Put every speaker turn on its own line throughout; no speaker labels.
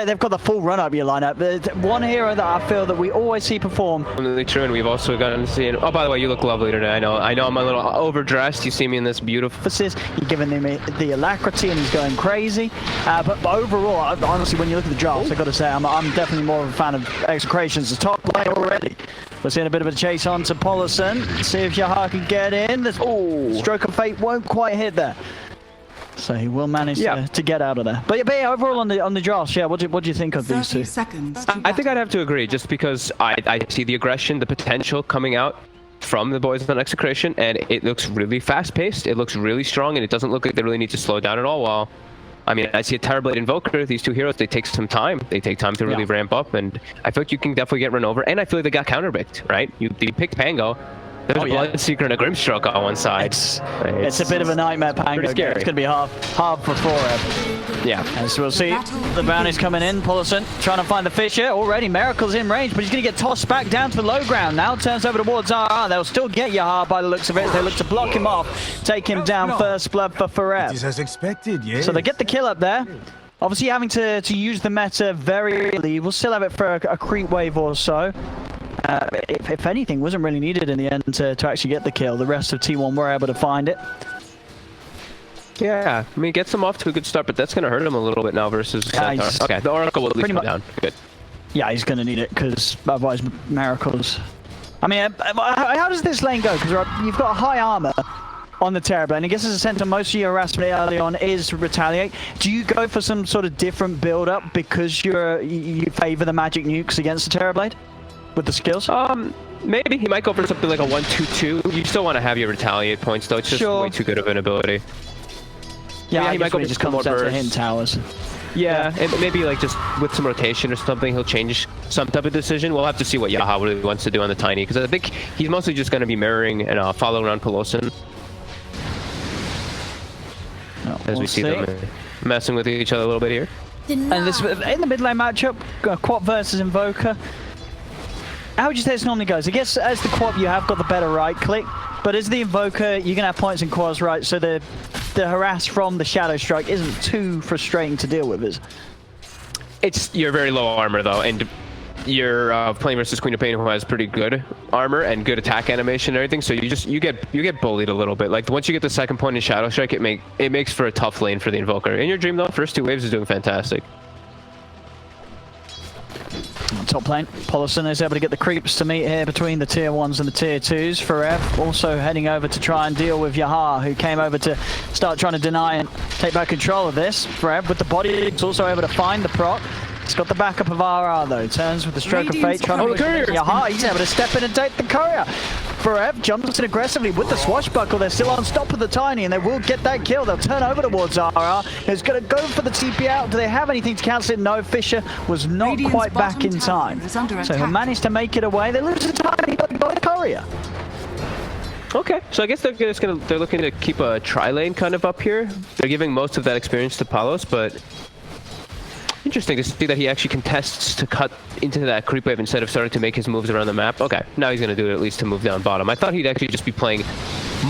they've got the full run-up your lineup. One hero that I feel that we always see perform.
Really true, and we've also gotten to see it. Oh, by the way, you look lovely today. I know I'm a little overdressed. You see me in this beautiful...
You're giving him the alacrity and he's going crazy. But overall, honestly, when you look at the drafts, I've got to say, I'm definitely more of a fan of Execration's top play already. We're seeing a bit of a chase on to Polisson. See if Yaha can get in. Stroke of fate won't quite hit there. So he will manage to get out of there. But yeah, overall on the drafts, yeah, what do you think of these two?
I think I'd have to agree, just because I see the aggression, the potential coming out from the boys on Execration, and it looks really fast-paced. It looks really strong, and it doesn't look like they really need to slow down at all. While, I mean, I see a Terrorblade Invoker. These two heroes, they take some time. They take time to really ramp up, and I feel like you can definitely get run over. And I feel like they got counterpicked, right? You picked Pango. There's a Bloodseeker and a Grimstroke on one side.
It's a bit of a nightmare, Pango. It's going to be hard for Forever.
Yeah.
And so we'll see the bounties coming in. Polisson trying to find the Fisher. Already, Miracle's in range, but he's going to get tossed back down to the low ground. Now turns over towards Zara. They'll still get Yaha by the looks of it. They look to block him off. Take him down. First blood for Forever.
As expected, yes.
So they get the kill up there. Obviously having to use the meta very early. We'll still have it for a creep wave or so. If anything, wasn't really needed in the end to actually get the kill. The rest of T1 were able to find it.
Yeah, I mean, gets him off to a good start, but that's going to hurt him a little bit now versus Centaur. Okay, the Oracle will at least come down. Good.
Yeah, he's going to need it, because otherwise Miracles... I mean, how does this lane go? Because you've got high armor on the Terrorblade, and I guess as a center, most of your harassment early on is Retaliate. Do you go for some sort of different build-up because you favor the magic nukes against the Terrorblade? With the skills?
Maybe. He might go for something like a 1-2-2. You still want to have your Retaliate points, though. It's just way too good of an ability.
Yeah,
he might go for
just
some more bursts.
Hidden towers.
Yeah, and maybe like just with some rotation or something, he'll change some type of decision. We'll have to see what Yaha really wants to do on the Tiny, because I think he's mostly just going to be mirroring and following around Polisson. As we see them messing with each other a little bit here.
And this in the mid lane matchup, Quap versus Invoker. How would you say this normally goes? I guess as the Quap, you have got the better right click, but as the Invoker, you're gonna have points in Quas right, so the harass from the Shadow Strike isn't too frustrating to deal with, is it?
You're very low armor though, and you're playing versus Queen of Pain, who has pretty good armor and good attack animation and everything. So you get bullied a little bit. Like once you get the second point in Shadow Strike, it makes for a tough lane for the Invoker. In your dream though, first two waves is doing fantastic.
Top lane, Polisson is able to get the creeps to meet here between the tier 1s and the tier 2s. Forev also heading over to try and deal with Yaha, who came over to start trying to deny and take back control of this. Forev with the body, he's also able to find the proc. He's got the backup of RR though. Turns with the stroke of fate, trying to push Yaha. He's able to step in and take the courier. Forev jumps in aggressively with the swashbuckle. They're still on top of the Tiny, and they will get that kill. They'll turn over towards RR. He's going to go for the TP out. Do they have anything to cancel it? No, Fisher was not quite back in time. So he'll manage to make it away. They lose the Tiny, but got the courier.
Okay, so I guess they're looking to keep a tri-lane kind of up here. They're giving most of that experience to Palos, but interesting to see that he actually contests to cut into that creep wave instead of starting to make his moves around the map. Okay, now he's going to do it at least to move down bottom. I thought he'd actually just be playing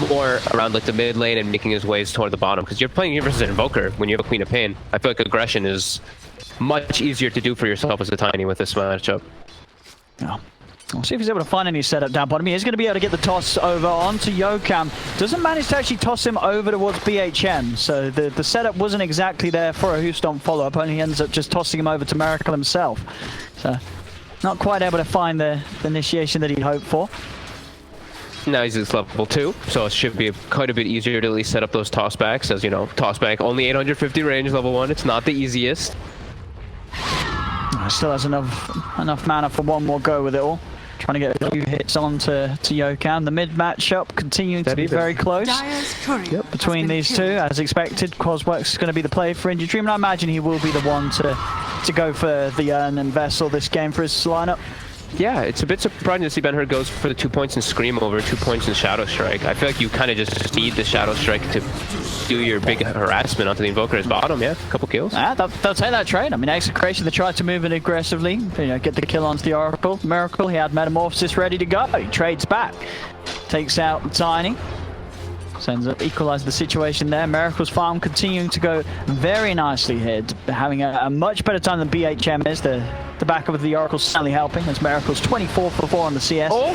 more around like the mid lane and making his ways toward the bottom, because you're playing here versus an Invoker when you have a Queen of Pain. I feel like aggression is much easier to do for yourself as a Tiny with this matchup.
Oh. We'll see if he's able to find any setup down bottom. He is going to be able to get the toss over onto Yokam. Doesn't manage to actually toss him over towards BHM. So the setup wasn't exactly there for a Houston follow-up. Only ends up just tossing him over to Miracle himself. So not quite able to find the initiation that he'd hoped for.
Now he's at level 2, so it should be quite a bit easier to at least set up those tossbacks. As you know, tossback only 850 range, level 1. It's not the easiest.
Still has enough mana for one more go with it all. Trying to get a few hits on to Yokam. The mid matchup continuing to be very close between these two, as expected. Quasworks is going to be the play for Indie Dream, and I imagine he will be the one to go for the Urn and Vessel this game for his lineup.
Yeah, it's a bit surprising to see Ben Hur goes for the 2 points in Scream over 2 points in Shadow Strike. I feel like you kind of just need the Shadow Strike to do your big harassment onto the Invoker's bottom. Yeah, a couple kills.
They'll take that trade. I mean, Execration, they tried to move in aggressively, get the kill onto the Oracle. Miracle, he had Metamorphosis ready to go. He trades back, takes out Tiny. Ends up equalize the situation there. Miracle's farm continuing to go very nicely here, having a much better time than BHM is. The back of the Oracle certainly helping, as Miracle's 24 for 4 on the CS.
Oh,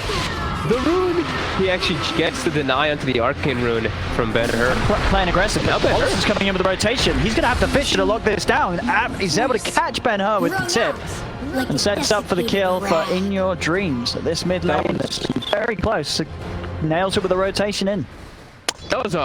the rune! He actually gets the deny onto the Arcane rune from Ben-Hur.
Playing aggressive. Polison's coming in with the rotation. He's going to have to fish it to lock this down. He's able to catch Ben-Hur with the tip. And sets up for the kill for In Your Dreams. This mid lane is very close. Nails it with the rotation in.
That was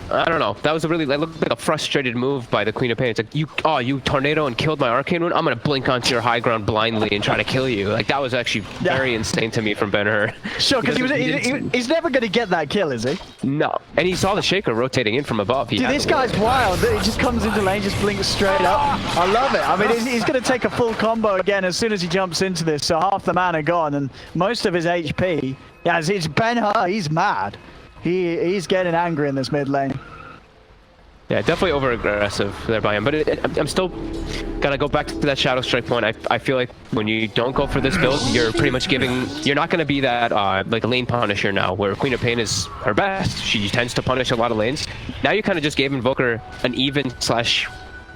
I don't know. That was that looked like a frustrated move by the Queen of Pain. It's like, you tornado and killed my Arcane Rune? I'm gonna blink onto your high ground blindly and try to kill you. Like, that was actually very insane to me from Ben-Hur.
Sure, because he's never gonna get that kill, is he?
No. And he saw the Shaker rotating in from above.
Dude, this guy's wild. He just comes into lane, just blinks straight up. I love it. I mean, he's gonna take a full combo again as soon as he jumps into this. So half the mana gone and most of his HP. Yeah, it's Ben-Hur. He's mad. He's getting angry in this mid lane.
Yeah, definitely over-aggressive there by him. But I'm still gotta go back to that Shadow Strike point. I feel like when you don't go for this build, you're pretty much you're not gonna be that like lane punisher now, where Queen of Pain is her best. She tends to punish a lot of lanes. Now you kind of just gave Invoker an even /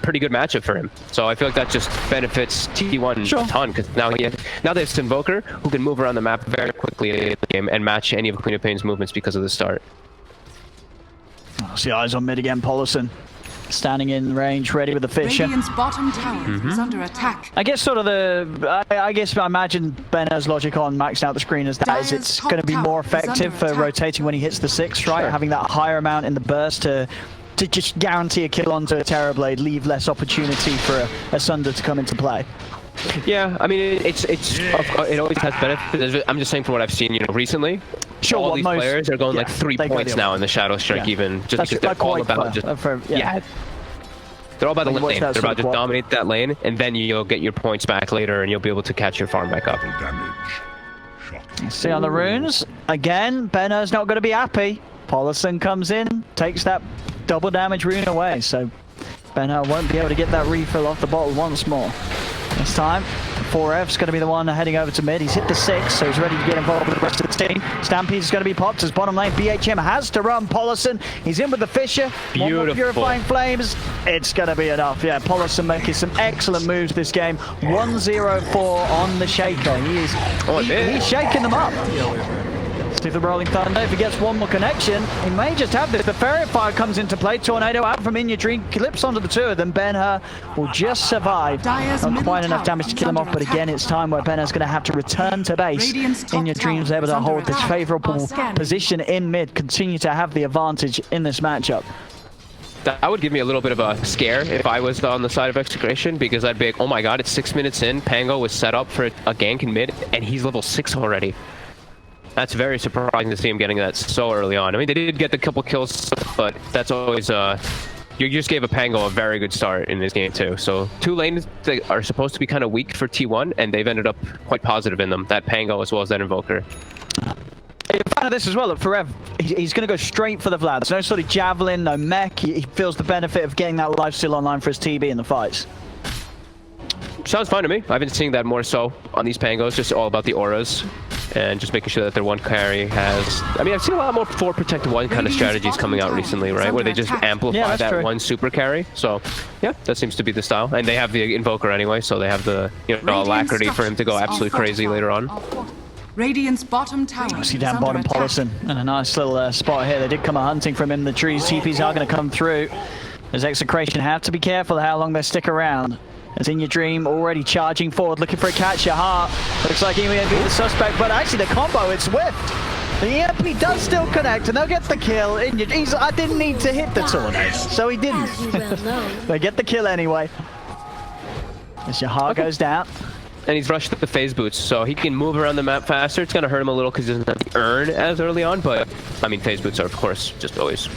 pretty good matchup for him. So I feel like that just benefits T1 a ton, because now there's Invoker who can move around the map very quickly in the game and match any of Queen of Pain's movements because of the start.
See eyes on mid again. Polison standing in range, ready with the Fisher.
Radiant's bottom tower is under attack.
I guess sort of I imagine Ben-Hur's logic on maxing out the screen as that is it's going to be more effective for rotating when he hits the 6, right? Sure. Having that higher amount in the burst to just guarantee a kill onto a Terrorblade, leave less opportunity for a Sunder to come into play.
Yeah, I mean, it always has benefits. I'm just saying from what I've seen, recently.
Sure,
all these players are going like 3 points now in the Shadow Strike, even just because they're all about just they're all about the lane. They're about just dominate that lane, and then you'll get your points back later, and you'll be able to catch your farm back up.
See on the runes again. Ben-Hur's not going to be happy. Polison comes in, takes that double damage rune away, so Ben-Hur won't be able to get that refill off the bottle once more. This time, 4F's going to be the one heading over to mid. He's hit the 6, so he's ready to get involved with the rest of the team. Stampede's going to be popped as bottom lane. BHM has to run Polison. He's in with the Fisher.
Beautiful.
One more Purifying Flames. It's going to be enough. Yeah, Polison making some excellent moves this game. 1-0-4 on the Shaker. He's shaking them up. See the Rolling Thunder. If he gets one more connection, he may just have this. The Ferret Fire comes into play. Tornado out from In Your Dream, clips onto the 2 of them. Ben-Hur will just survive. Not quite enough damage to kill him off, but again, it's time where Ben-Hur's going to have to return to base. In Your Dream's able to hold this favorable position in mid, continue to have the advantage in this matchup.
That would give me a little bit of a scare if I was on the side of Execration, because I'd be like, oh my god, it's 6 minutes in. Pango was set up for a gank in mid, and he's level 6 already. That's very surprising to see him getting that so early on. I mean, they did get the couple kills, but that's always you just gave a Pango a very good start in this game too. So 2 lanes that are supposed to be kind of weak for T1, and they've ended up quite positive in them. That Pango as well as that Invoker.
A fan of this as well. Look, Forev, he's going to go straight for the Vlad. There's no sort of javelin, no mech. He feels the benefit of getting that lifesteal online for his TB in the fights.
Sounds fine to me. I've been seeing that more so on these Pangos, just all about the auras. And just making sure that their one carry has... I mean, I've seen a lot more 4 protect 1 kind of strategies coming out recently, right? Where they just amplify that one super carry. So, yeah, that seems to be the style. And they have the Invoker anyway, so they have the alacrity for him to go absolutely crazy later on.
Radiant's bottom tower.
See down bottom Polison and a nice little spot here. They did come hunting from him in the trees. TPs are going to come through. As Execration have to be careful how long they stick around. As In Your Dream already charging forward, looking for a catch. Yahar looks like he may be the suspect, but actually the combo, it's Swift. The EMP does still connect, and they'll get the kill. I didn't need to hit the tornado, so he didn't. They get the kill anyway. As Yahar goes down.
And he's rushed the phase boots, so he can move around the map faster. It's going to hurt him a little because he doesn't have the earn as early on, but I mean, phase boots are, of course, just always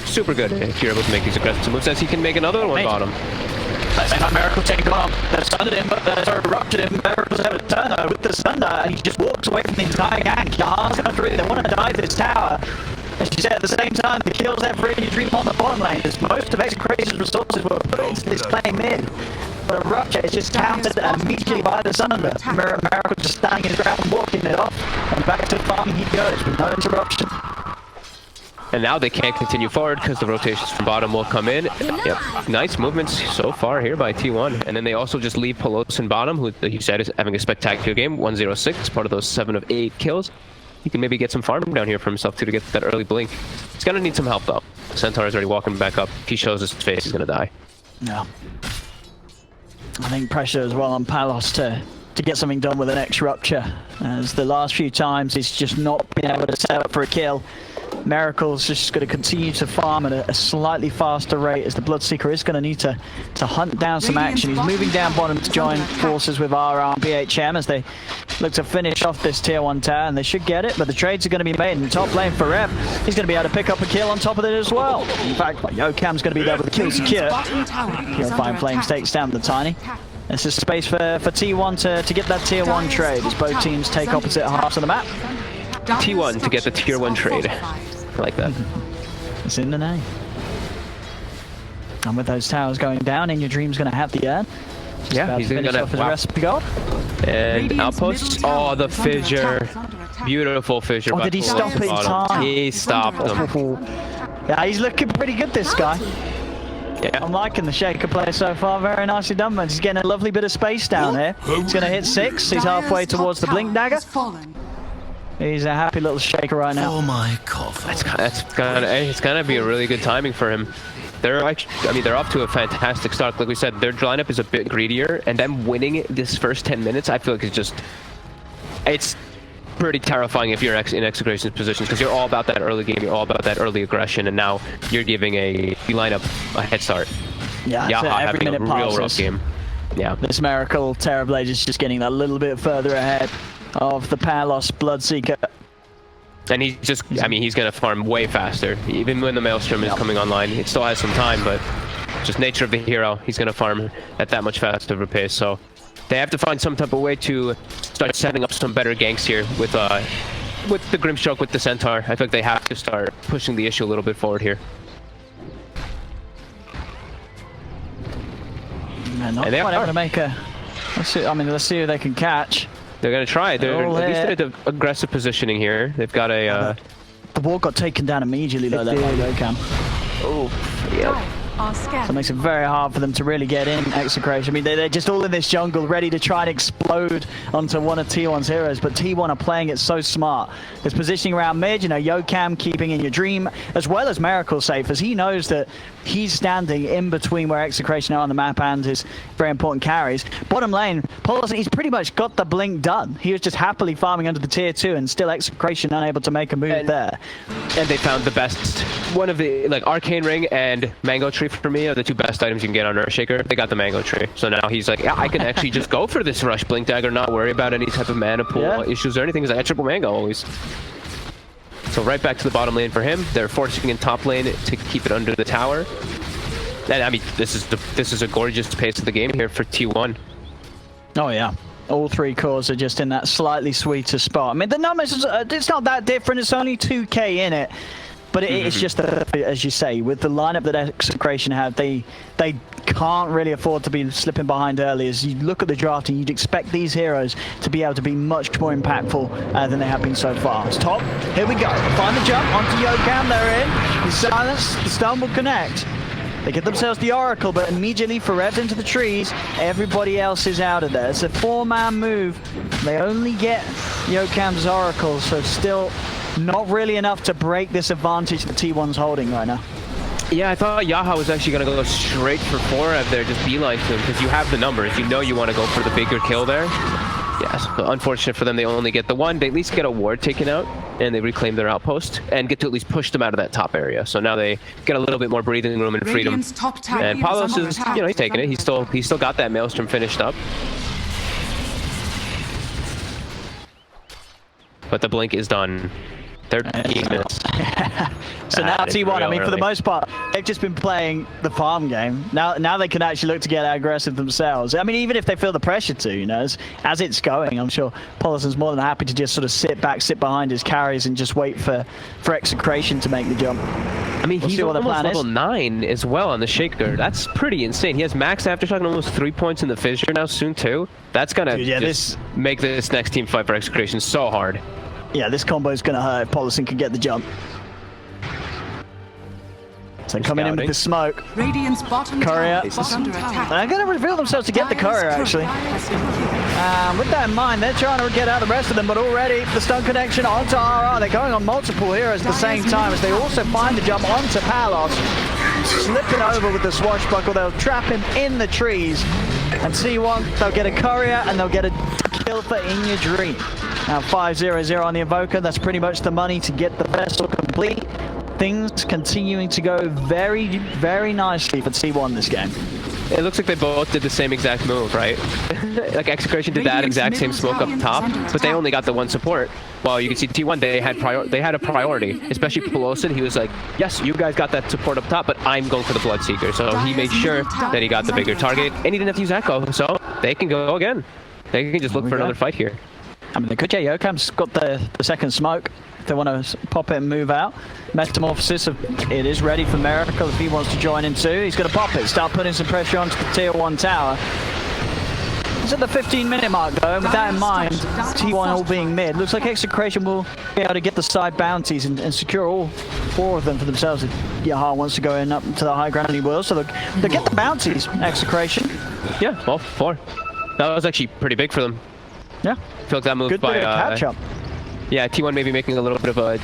super good if you're able to make these aggressive moves, as he can make another one bottom.
Miracle taking off. They're stunned him, but they're sort of ruptured him. Miracle's able to turn her with the Sunder, and he just walks away from the entire gang. Yahar's coming through. They want to dive this tower. As you said, at the same time, the kills have really dream on the bottom lane, as most of Execration's resources were put into this play mid. But a rupture is just countered immediately by the Sunder. Miracle just standing his ground, walking it off, and back to farming he goes with no interruption.
And now they can't continue forward because the rotations from bottom will come in. Yep. Nice movements so far here by T1. And then they also just leave Polosin bottom, who you said is having a spectacular game. 106, part of those 7 of 8 kills. He can maybe get some farm down here for himself too to get that early blink. He's gonna need some help though. Centaur is already walking back up. If he shows his face, he's gonna die.
Yeah. I think pressure as well on Palos to get something done with an X Rupture, as the last few times he's just not been able to set up for a kill. Miracle's just going to continue to farm at a slightly faster rate, as the Bloodseeker is going to need to hunt down some action. He's moving down bottom to join forces with RR and BHM as they look to finish off this tier 1 tower, and they should get it, but the trades are going to be made in the top lane for Rev. He's going to be able to pick up a kill on top of it as well. In fact, Yokam's going to be there with the kill secure. Purifying Flames takes down the Tiny. This is space for T1 to get that tier 1 trade, as both teams take opposite halves of the map.
T1 to get the tier 1 trade. I like that.
It's in the name. And with those towers going down, In Your Dream's going to have the urn.
Yeah, he's going to
off his recipe gold.
And outposts. Oh, the fissure. Beautiful fissure.
Oh, did he stop in time?
He stopped him.
Yeah, he's looking pretty good, this guy.
Yeah.
I'm liking the Shaker play so far. Very nicely done, man. He's getting a lovely bit of space down here. He's going to hit 6. He's halfway towards the Blink Dagger. He's a happy little Shaker right now.
Oh my coffin.
It's gonna be a really good timing for him. They're actually, they're off to a fantastic start. Like we said, their lineup is a bit greedier, and them winning this first 10 minutes, I feel like it's pretty terrifying if you're in Execration's positions, because you're all about that early game, you're all about that early aggression, and now you're giving a lineup a head start.
Yeah,
Yaha
so every
having
minute
a real rough game. Yeah.
This Miracle Terrorblade is just getting that little bit further ahead of the Palos Bloodseeker.
And he's just, he's going to farm way faster. Even when the Maelstrom is coming online, it still has some time, but just nature of the hero, he's going to farm at that much faster of a pace. So they have to find some type of way to start setting up some better ganks here with the Grimstroke, with the Centaur. I think they have to start pushing the issue a little bit forward here.
Man, not quite able to make a... Let's see who they can catch.
They're going to try. They're at least at an aggressive positioning here. They've got a...
The wall got taken down immediately though, that by Yokam.
Oh, yeah.
So it makes it very hard for them to really get in Execration. They're just all in this jungle, ready to try and explode onto one of T1's heroes, but T1 are playing it so smart. There's positioning around mid, Yokam keeping In Your Dream, as well as Miracle safe, as he knows that he's standing in between where Execration are on the map and his very important carries. Bottom lane, Paulson, he's pretty much got the blink done. He was just happily farming under the tier 2, and still Execration unable to make a move there.
And they found the best, one of the, Arcane Ring and Mango Tree for me are the 2 best items you can get on Earthshaker. They got the Mango Tree. So now he's like, yeah, I can actually just go for this Rush Blink Dagger, not worry about any type of mana pool issues or anything. He's like, I triple Mango always. So right back to the bottom lane for him. They're forcing in top lane to keep it under the tower. And this is a gorgeous pace of the game here for T1.
Oh yeah. All 3 cores are just in that slightly sweeter spot. The numbers, it's not that different. It's only 2k in it. But it's just, as you say, with the lineup that Execration have, they can't really afford to be slipping behind early. As you look at the draft, and you'd expect these heroes to be able to be much more impactful than they have been so far. It's top. Here we go. Find the jump onto Yokam. They're in. The silence. The stun will connect. They get themselves the Oracle, but immediately Ferev's into the trees. Everybody else is out of there. It's a 4-man move. They only get Yokam's Oracle, so still not really enough to break this advantage that T1's holding right now.
Yeah, I thought Yaha was actually going to go straight for Forev there, just beeline to him, because you have the numbers. You know you want to go for the bigger kill there. Yes, but unfortunate for them, they only get the 1. They at least get a ward taken out, and they reclaim their outpost, and get to at least push them out of that top area. So now they get a little bit more breathing room and freedom. And Palos is, he's taking it. He's still got that Maelstrom finished up. But the blink is done. They're
So now T1, for the most part, they've just been playing the farm game. Now they can actually look to get aggressive themselves. Even if they feel the pressure to, as it's going, I'm sure Polison's more than happy to just sort of sit behind his carries and just wait for Execration to make the jump.
He's almost level 9 as well on the Shaker. That's pretty insane. He has max aftershock and almost 3 points in the fissure now soon too. That's gonna make this next team fight for Execration so hard.
Yeah, this combo is going to hurt if Polison can get the jump. So coming in with the smoke.
Radiant's bottom
Courier.
tower is under attack.
They're going to reveal themselves to get the courier, actually. With that in mind, they're trying to get out the rest of them, but already the stun connection onto RR. They're going on multiple heroes at the same time as they also find the jump onto Palos. Slipping over with the swashbuckle. They'll trap him in the trees. And T1, they'll get a courier and they'll get a kill for In Your Dream. Now 5-0-0 on the Invoker. That's pretty much the money to get the vessel complete. Things continuing to go very, very nicely for T1 this game.
It looks like they both did the same exact move, right? Like Execration did that exact same smoke up top, but they only got the one support. Well, you can see T1, they had a priority, especially Pelosin. He was like, yes, you guys got that support up top, but I'm going for the Bloodseeker. So he made sure that he got the bigger target, and he didn't have to use Echo, so they can go again. They can just look for another fight here.
I mean, they could. Yeah, Yokam's got the second smoke. If they want to pop it and move out. Metamorphosis, it is ready for Miracle if he wants to join in too. He's going to pop it, start putting some pressure onto the tier 1 tower. He's at the 15-minute mark though, and with that in mind, T1 all being mid, looks like Execration will be able to get the side bounties and secure all 4 of them for themselves if Yaha wants to go in up to the high ground, and he will. So they'll get the bounties, Execration.
Yeah, well, 4. That was actually pretty big for them.
Yeah.
I feel like that move
good
by
bit of catch up.
Yeah, T1 maybe making a little bit of a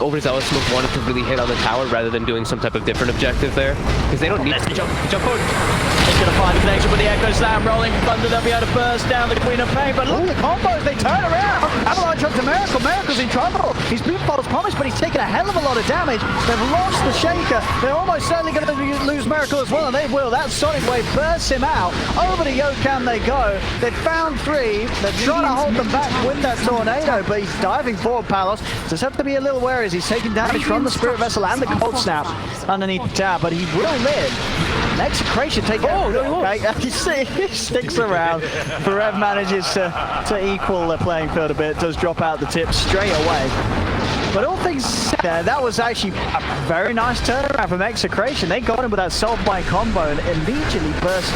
overzealous move, wanted to really hit on the tower rather than doing some type of different objective there, because they don't need to jump forward.
He's going to find a connection with the Echo Slam, rolling thunder. They'll be able to burst down the Queen of Pain, but look at the combos, they turn around. Avalanche up to Miracle. Miracle's in trouble. He's been false promise, but he's taken a hell of a lot of damage. They've lost the Shaker. They're almost certainly going to lose Miracle as well, and they will. That Sonic Wave bursts him out. Over to Yokam they go. They've found 3. They're trying to hold them back with that tornado, but he's diving forward, Palos. Just have to be a little wary as he's taking damage from the Spirit Vessel and the Cold Snap underneath the tower, but he will live. Execration taking you see, he sticks around. Forev manages to equal the playing field a bit, does drop out the tip straight away. But all things said, that was actually a very nice turnaround from Execration. They got him with that Soulbind combo and immediately burst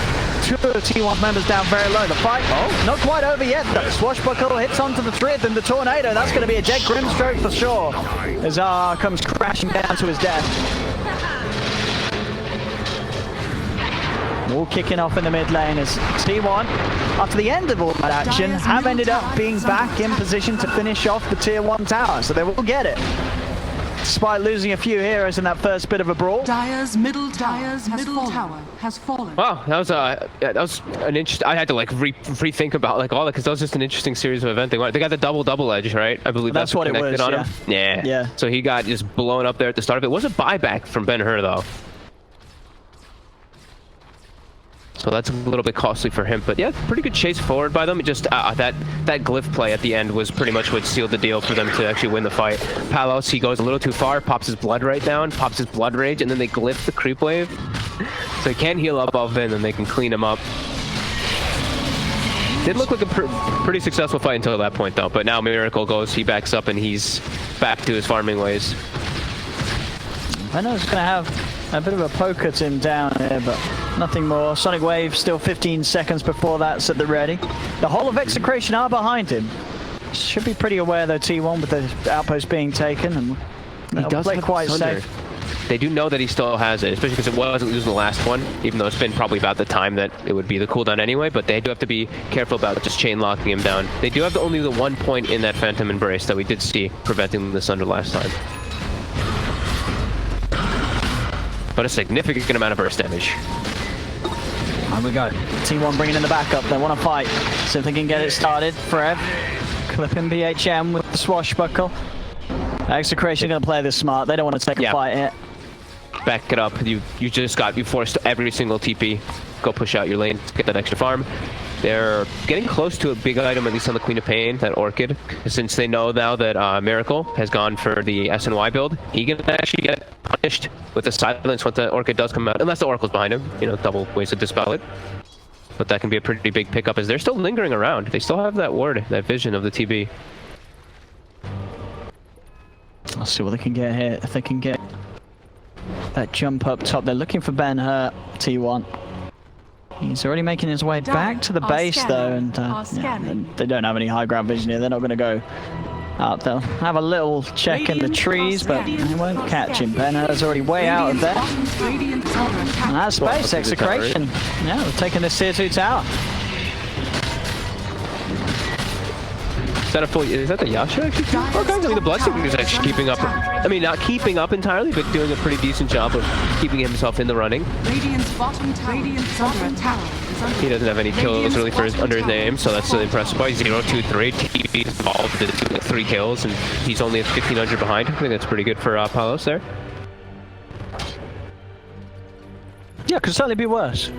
2 of the T1 members down very low. The fight, not quite over yet. The swashbuckle hits onto the thread and the tornado. That's going to be a dead Grimstroke for sure. As R comes crashing down to his death. All kicking off in the mid lane as T1, after the end of all that action, have ended up being back in position to finish off the tier 1 tower, so they will get it. Despite losing a few heroes in that first bit of a brawl.
Dire's middle tower has fallen.
Wow, that was an interesting. I had to like rethink about like all that, because that was just an interesting series of events. They got the double edge, right? I believe that's what it was. On him. Yeah. So he got just blown up there at the start of it. It was a buyback from Ben-Hur though. So that's a little bit costly for him, but yeah, pretty good chase forward by them. It just that glyph play at the end was pretty much what sealed the deal for them to actually win the fight. Palos, he goes a little too far, pops his blood right down, pops his blood rage, and then they glyph the creep wave. So he can't heal up off in, and they can clean him up. Did look like a pretty successful fight until that point though, but now Miracle goes, he backs up, and he's back to his farming ways.
I know it's going to have a bit of a poke at him down here, but nothing more. Sonic Wave still 15 seconds before that's at the ready. The whole of Execration are behind him. Should be pretty aware though, T1, with the outpost being taken, and
he does play quite safe. They do know that he still has it, especially because it wasn't losing the last one, even though it's been probably about the time that it would be the cooldown anyway, but they do have to be careful about just chain locking him down. They do have only the 1 point in that Phantom Embrace that we did see preventing the Sunder last time. But a significant amount of burst damage.
There we go. T1 bringing in the backup. They want to fight. See if they can get it started. Forev clipping BHM with the swashbuckle. Execration going to play this smart. They don't want to take a fight here.
Back it up. You forced every single TP. Go push out your lane to get that extra farm. They're getting close to a big item, at least on the Queen of Pain, that Orchid. Since they know now that Miracle has gone for the SNY build, he can actually get punished with the silence once the Orchid does come out. Unless the Oracle's behind him, you know, double ways to dispel it. But that can be a pretty big pickup as they're still lingering around. They still have that ward, that vision of the TB.
I'll see what they can get here. If they can get that jump up top. They're looking for Ben-Hur, T1. He's already making his way back to the base though, and they don't have any high ground vision here. They're not going to go They'll have a little check in the trees, but they won't catch him. Benner's already way out of there. And that's space, Execration. Yeah, we're taking this tier 2 tower.
Is that a full? Is that the Yasha actually? Okay, I mean the Bloodseeker is actually keeping up. I mean, not keeping up entirely, but doing a pretty decent job of keeping himself in the running.
Radiant's bottom tower.
He doesn't have any kills really under his name, so that's impressive. By 0, 2, 3, TV involved with 3 kills, and he's only at 1,500 behind. I think that's pretty good for Palos there.
Yeah, could certainly be worse.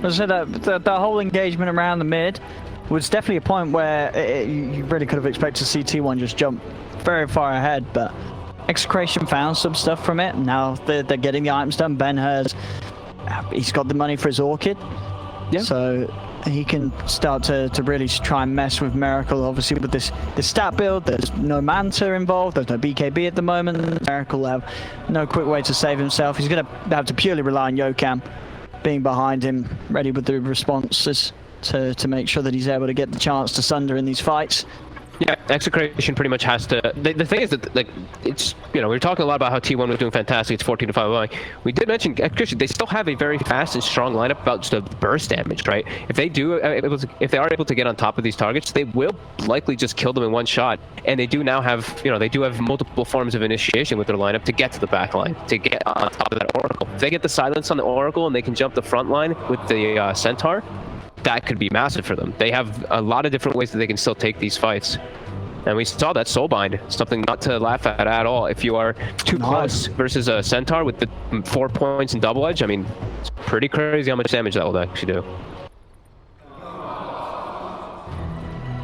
As I said, the whole engagement around the mid was definitely a point where you really could have expected to see T1 just jump very far ahead, but Execration found some stuff from it. Now they're getting the items done. He's got the money for his Orchid. Yeah. So he can start to really try and mess with Miracle. Obviously with this stat build, there's no Manta involved, there's no BKB at the moment. Miracle will have no quick way to save himself. He's going to have to purely rely on Yokam being behind him, ready with the responses to make sure that he's able to get the chance to sunder in these fights.
Yeah, Execration pretty much has to. The thing is that, like, it's, you know, we were talking a lot about how T1 was doing fantastic. It's 14-5. We did mention Execration. They still have a very fast and strong lineup about just the burst damage, right? If they are able to get on top of these targets, they will likely just kill them in one shot. And they do now have, you know, they do have multiple forms of initiation with their lineup to get to the back line, to get on top of that Oracle. If they get the silence on the Oracle and they can jump the front line with the Centaur, that could be massive for them. They have a lot of different ways that they can still take these fights. And we saw that Soulbind, something not to laugh at all. If you are too close versus a Centaur with the 4 points and double edge, I mean, it's pretty crazy how much damage that will actually do.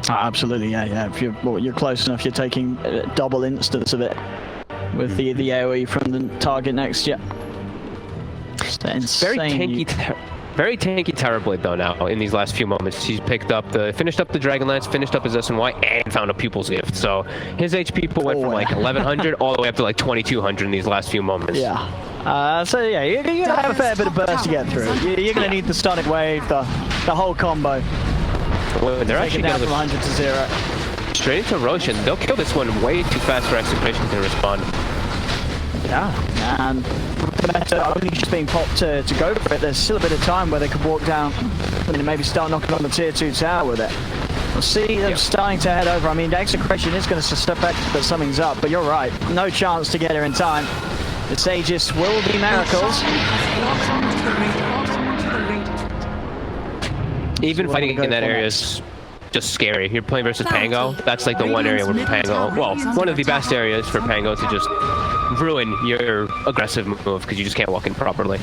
Absolutely, yeah. If you're close enough, you're taking double instance of it with the AoE from the target next. Yeah.
Very tanky Terrorblade though now in these last few moments. He's finished up the Dragonlance, finished up his SNY, and found a Pupil's Gift. So his HP pool went from like 1,100 all the way up to like 2,200 in these last few moments.
Yeah. So yeah, you're going to have a fair bit of burst to get through. You're going to need the Sonic Wave, the whole combo.
Well, they're actually
down
going
from 100 to 0.
Straight into Roshan. They'll kill this one way too fast for Execration to respond.
Yeah, and the meta only just being popped to go for it, there's still a bit of time where they could walk down and maybe start knocking on the tier 2 tower with it. We'll see them starting to head over. I mean, Execration is going to suspect that something's up, but you're right. No chance to get her in time. The Sages will be Miracles.
Even fighting in that area is just scary. You're playing versus Pango. That's like the one area where Pango, well, one of the best areas for Pango to just ruin your aggressive move because you just can't walk in properly.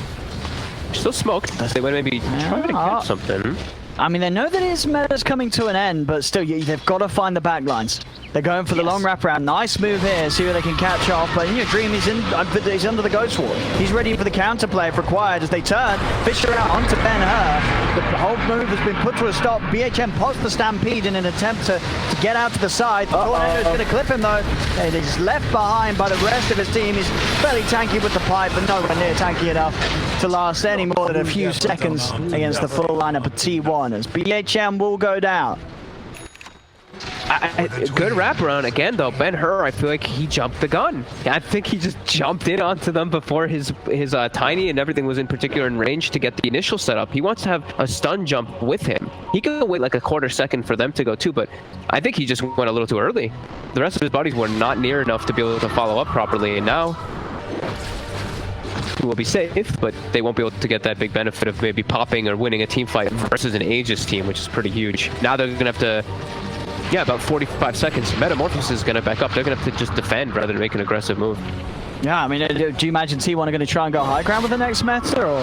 Still smoked. They would maybe try to catch something.
I mean, they know that his meta's coming to an end, but still, they've got to find the backlines. They're going for the long wraparound. Nice move here. See where they can catch off. But in your dream, he's under the Ghost Ward. He's ready for the counterplay if required as they turn. Fisher out onto Ben-Hur. The whole move has been put to a stop. BHM pops the Stampede in an attempt to get out to the side. Tornado is going to clip him though. And he's left behind by the rest of his team. He's fairly tanky with the pipe, but nowhere near tanky enough to last any more than a few seconds against the full lineup of T1 as BHM will go down.
Good wraparound again though. Ben-Hur, I feel like he jumped the gun. I think he just jumped in onto them before his Tiny and everything was in particular in range to get the initial setup. He wants to have a stun jump with him. He can wait like a quarter second for them to go too, but I think he just went a little too early. The rest of his buddies were not near enough to be able to follow up properly, and now he will be safe, but they won't be able to get that big benefit of maybe popping or winning a team fight versus an Aegis team, which is pretty huge. Now they're going to have to, about 45 seconds. Metamorphosis is going to back up. They're going to have to just defend rather than make an aggressive move.
Yeah, I mean, do you imagine T1 are going to try and go high ground with the next meta, or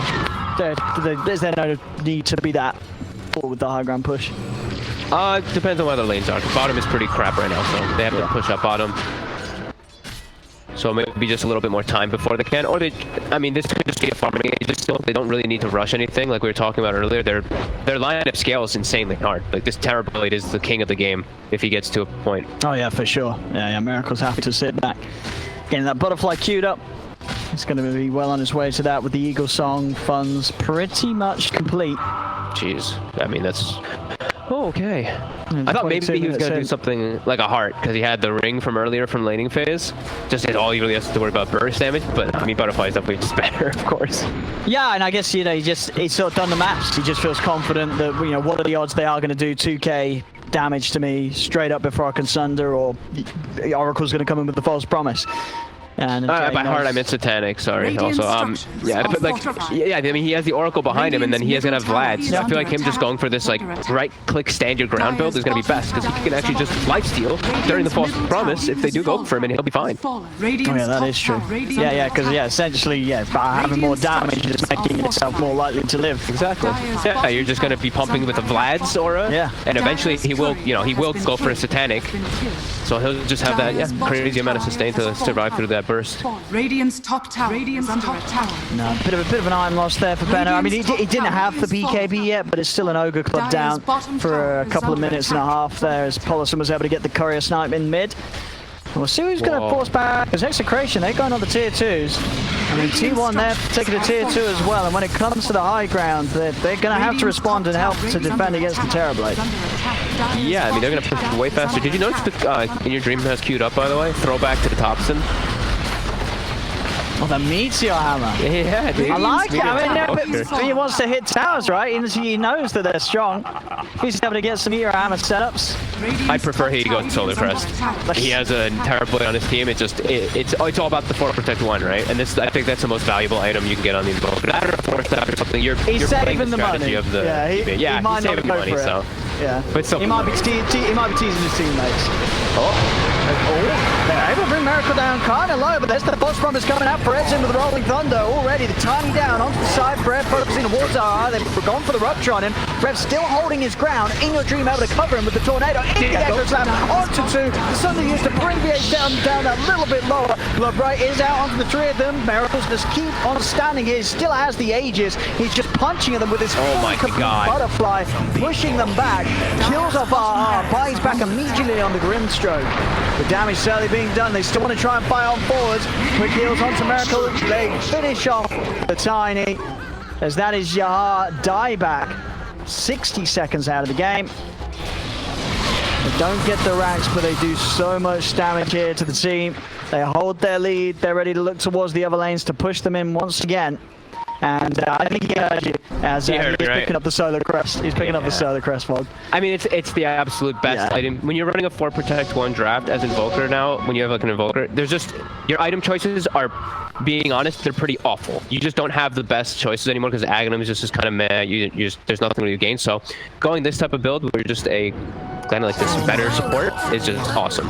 is there no need to be that forward with the high ground push?
Depends on where the lanes are. Bottom is pretty crap right now, so they have to push up bottom. So maybe just a little bit more time before they can, or I mean, this could just be a farming Aegis still. They don't really need to rush anything, like we were talking about earlier. Their lineup scale is insanely hard. Like this Terrorblade is the king of the game if he gets to a point.
Oh yeah, for sure. Yeah, Miracle's happy to sit back, getting that butterfly queued up. He's going to be well on his way to that with the Eagle Song funds pretty much complete.
Jeez, I mean that's Oh, okay. I thought maybe he was going to do something like a heart, because he had the ring from earlier from laning phase. Just all he really has to worry about burst damage, but I mean, Butterfly is definitely just better, of course.
Yeah, and I guess, you know, he's sort of done the maths. He just feels confident that, you know, what are the odds they are going to do 2k damage to me straight up before I can sunder, or Oracle's going to come in with the false promise. And
by heart, I meant Satanic. Sorry. Also, yeah, but like, yeah, I mean, he has the Oracle behind him, and then he has gonna have Vlad. So I feel like him just going for this like right-click stand your ground build is gonna be best, because he can actually just lifesteal during the false promise if they do go for him, and he'll be fine.
Oh yeah, that is true. Yeah, because essentially, by having more damage, you're just making yourself more likely to live.
Exactly. Yeah, you're just gonna be pumping with a Vlad's aura.
Yeah.
And eventually he will, you know, he will go for a Satanic. So he'll just have that crazy amount of sustain to survive through that burst.
Radiant's top tower. Radiant's under attack.
No, bit of an iron loss there for Benno. I mean, he didn't have the BKB yet, but it's still an Ogre Club down for a couple of minutes and a half there, as Polisson was able to get the courier snipe in mid. We'll see who's going to force back, because Execration, they're going on the tier 2s. I mean, T1, they're taking a tier 2 as well, and when it comes to the high ground, they're going to have to respond and help to defend against the Terrorblade.
Yeah, I mean, they're going to push way faster. Did you notice that in your dream has queued up, by the way? Throwback to the Thompson.
Oh, the Meteor Hammer.
Yeah, dude.
I like it. I mean, he wants to hit towers, right? He knows that they're strong. He's able to get some Meteor Hammer setups.
I prefer he goes Solar Crest. He has a Terrorblade on his team. It's all about the 4 Protect 1, right? And I think that's the most valuable item you can get on the Invoker. I don't know, 4 Staff or something. You're
saving the money.
Of the
he might
he's saving
not
money,
for it.
so.
Yeah,
but
he might be teasing his teammates. They're able to bring Miracle down kind of low, but there's the false promise coming out. Fred's in with the Rolling Thunder already. The tiny down onto the side. Fred focusing towards our eye. They've gone for the Rupture on him. Fred still holding his ground. In your dream, able to cover him with the Tornado. In the Echo Slam onto 2. The Thunder used to bring VH down a little bit lower. LeBright is out onto the 3 of them. Miracles just keep on standing here. Still has the Aegis. He's just punching at them with his Butterfly, pushing them back. Kills off RR, buys back immediately on the Grimstroke. The damage certainly being done. They still want to try and fight on forwards. Quick heals onto Miracle. They finish off the Tiny, as that is Yahar dieback. 60 seconds out of the game. They don't get the racks, but they do so much damage here to the team. They hold their lead. They're ready to look towards the other lanes to push them in once again. And I think he heard you as he's picking up the Solar Crest. He's picking up the Solar Crest, Fog.
I mean, it's the absolute best item. When you're running a 4 Protect 1 draft as Invoker now, when you have like an Invoker, there's just, your item choices are, being honest, they're pretty awful. You just don't have the best choices anymore, because Aghanim is just kind of meh. There's nothing really to gain. So going this type of build where you're just a kind of like this better support is just awesome.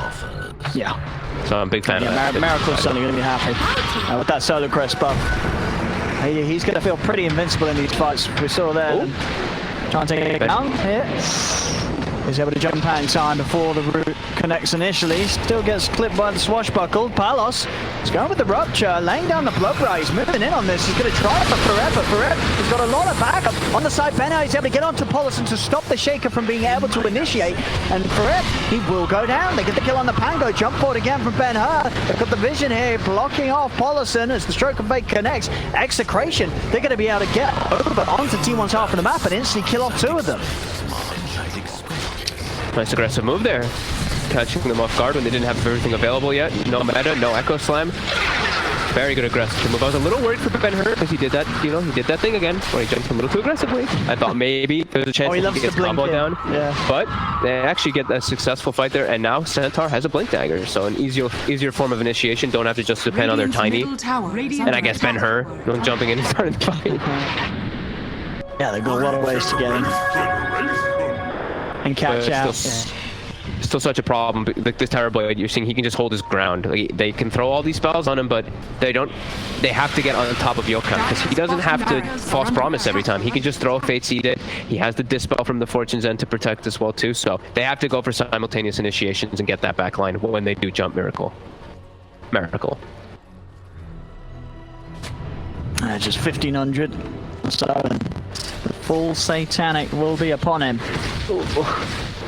Yeah.
So I'm a big fan of that.
Miracle's certainly going to be happy with that Solar Crest buff. He's going to feel pretty invincible in these fights. We saw there. Trying to take it down here. He's able to jump out in time before the root connects initially. Still gets clipped by the swashbuckle. Palos is going with the Rupture, laying down the blood right. He's moving in on this. He's going to try for Forever. He's got a lot of backup. On the side, Benno is able to get onto Polisson to stop the Shaker from being able to initiate. And Forever, he will go down. They get the kill on the Pango. Jump forward again from Ben-Hur. They've got the vision here, blocking off Polisson as the Stroke of Fate connects. Execration, they're going to be able to get over onto T1's half of the map and instantly kill off 2 of them.
Nice aggressive move there. Catching them off guard when they didn't have everything available yet. No meta, no Echo Slam. Very good aggressive move. I was a little worried for Ben-Hur because he did that, he did that thing again where he jumped a little too aggressively. I thought maybe there's a chance he gets combo down. Yeah. But they actually get a successful fight there, and now Centaur has a Blink Dagger, so an easier form of initiation. Don't have to just depend on their Tiny. And I guess Ben-Hur jumping in and starting the fight.
Yeah, they've got a lot of ways to get in. And catch out.
Still such a problem. Like this Terrorblade, you're seeing he can just hold his ground. Like, they can throw all these spells on him, but they have to get on top of Yokan, because he doesn't have to false promise every time. He can just throw a Fate Seed. He has the Dispel from the Fortune's End to protect as well too. So they have to go for simultaneous initiations and get that back line when they do jump Miracle.
Just 1500. So the full Satanic will be upon him.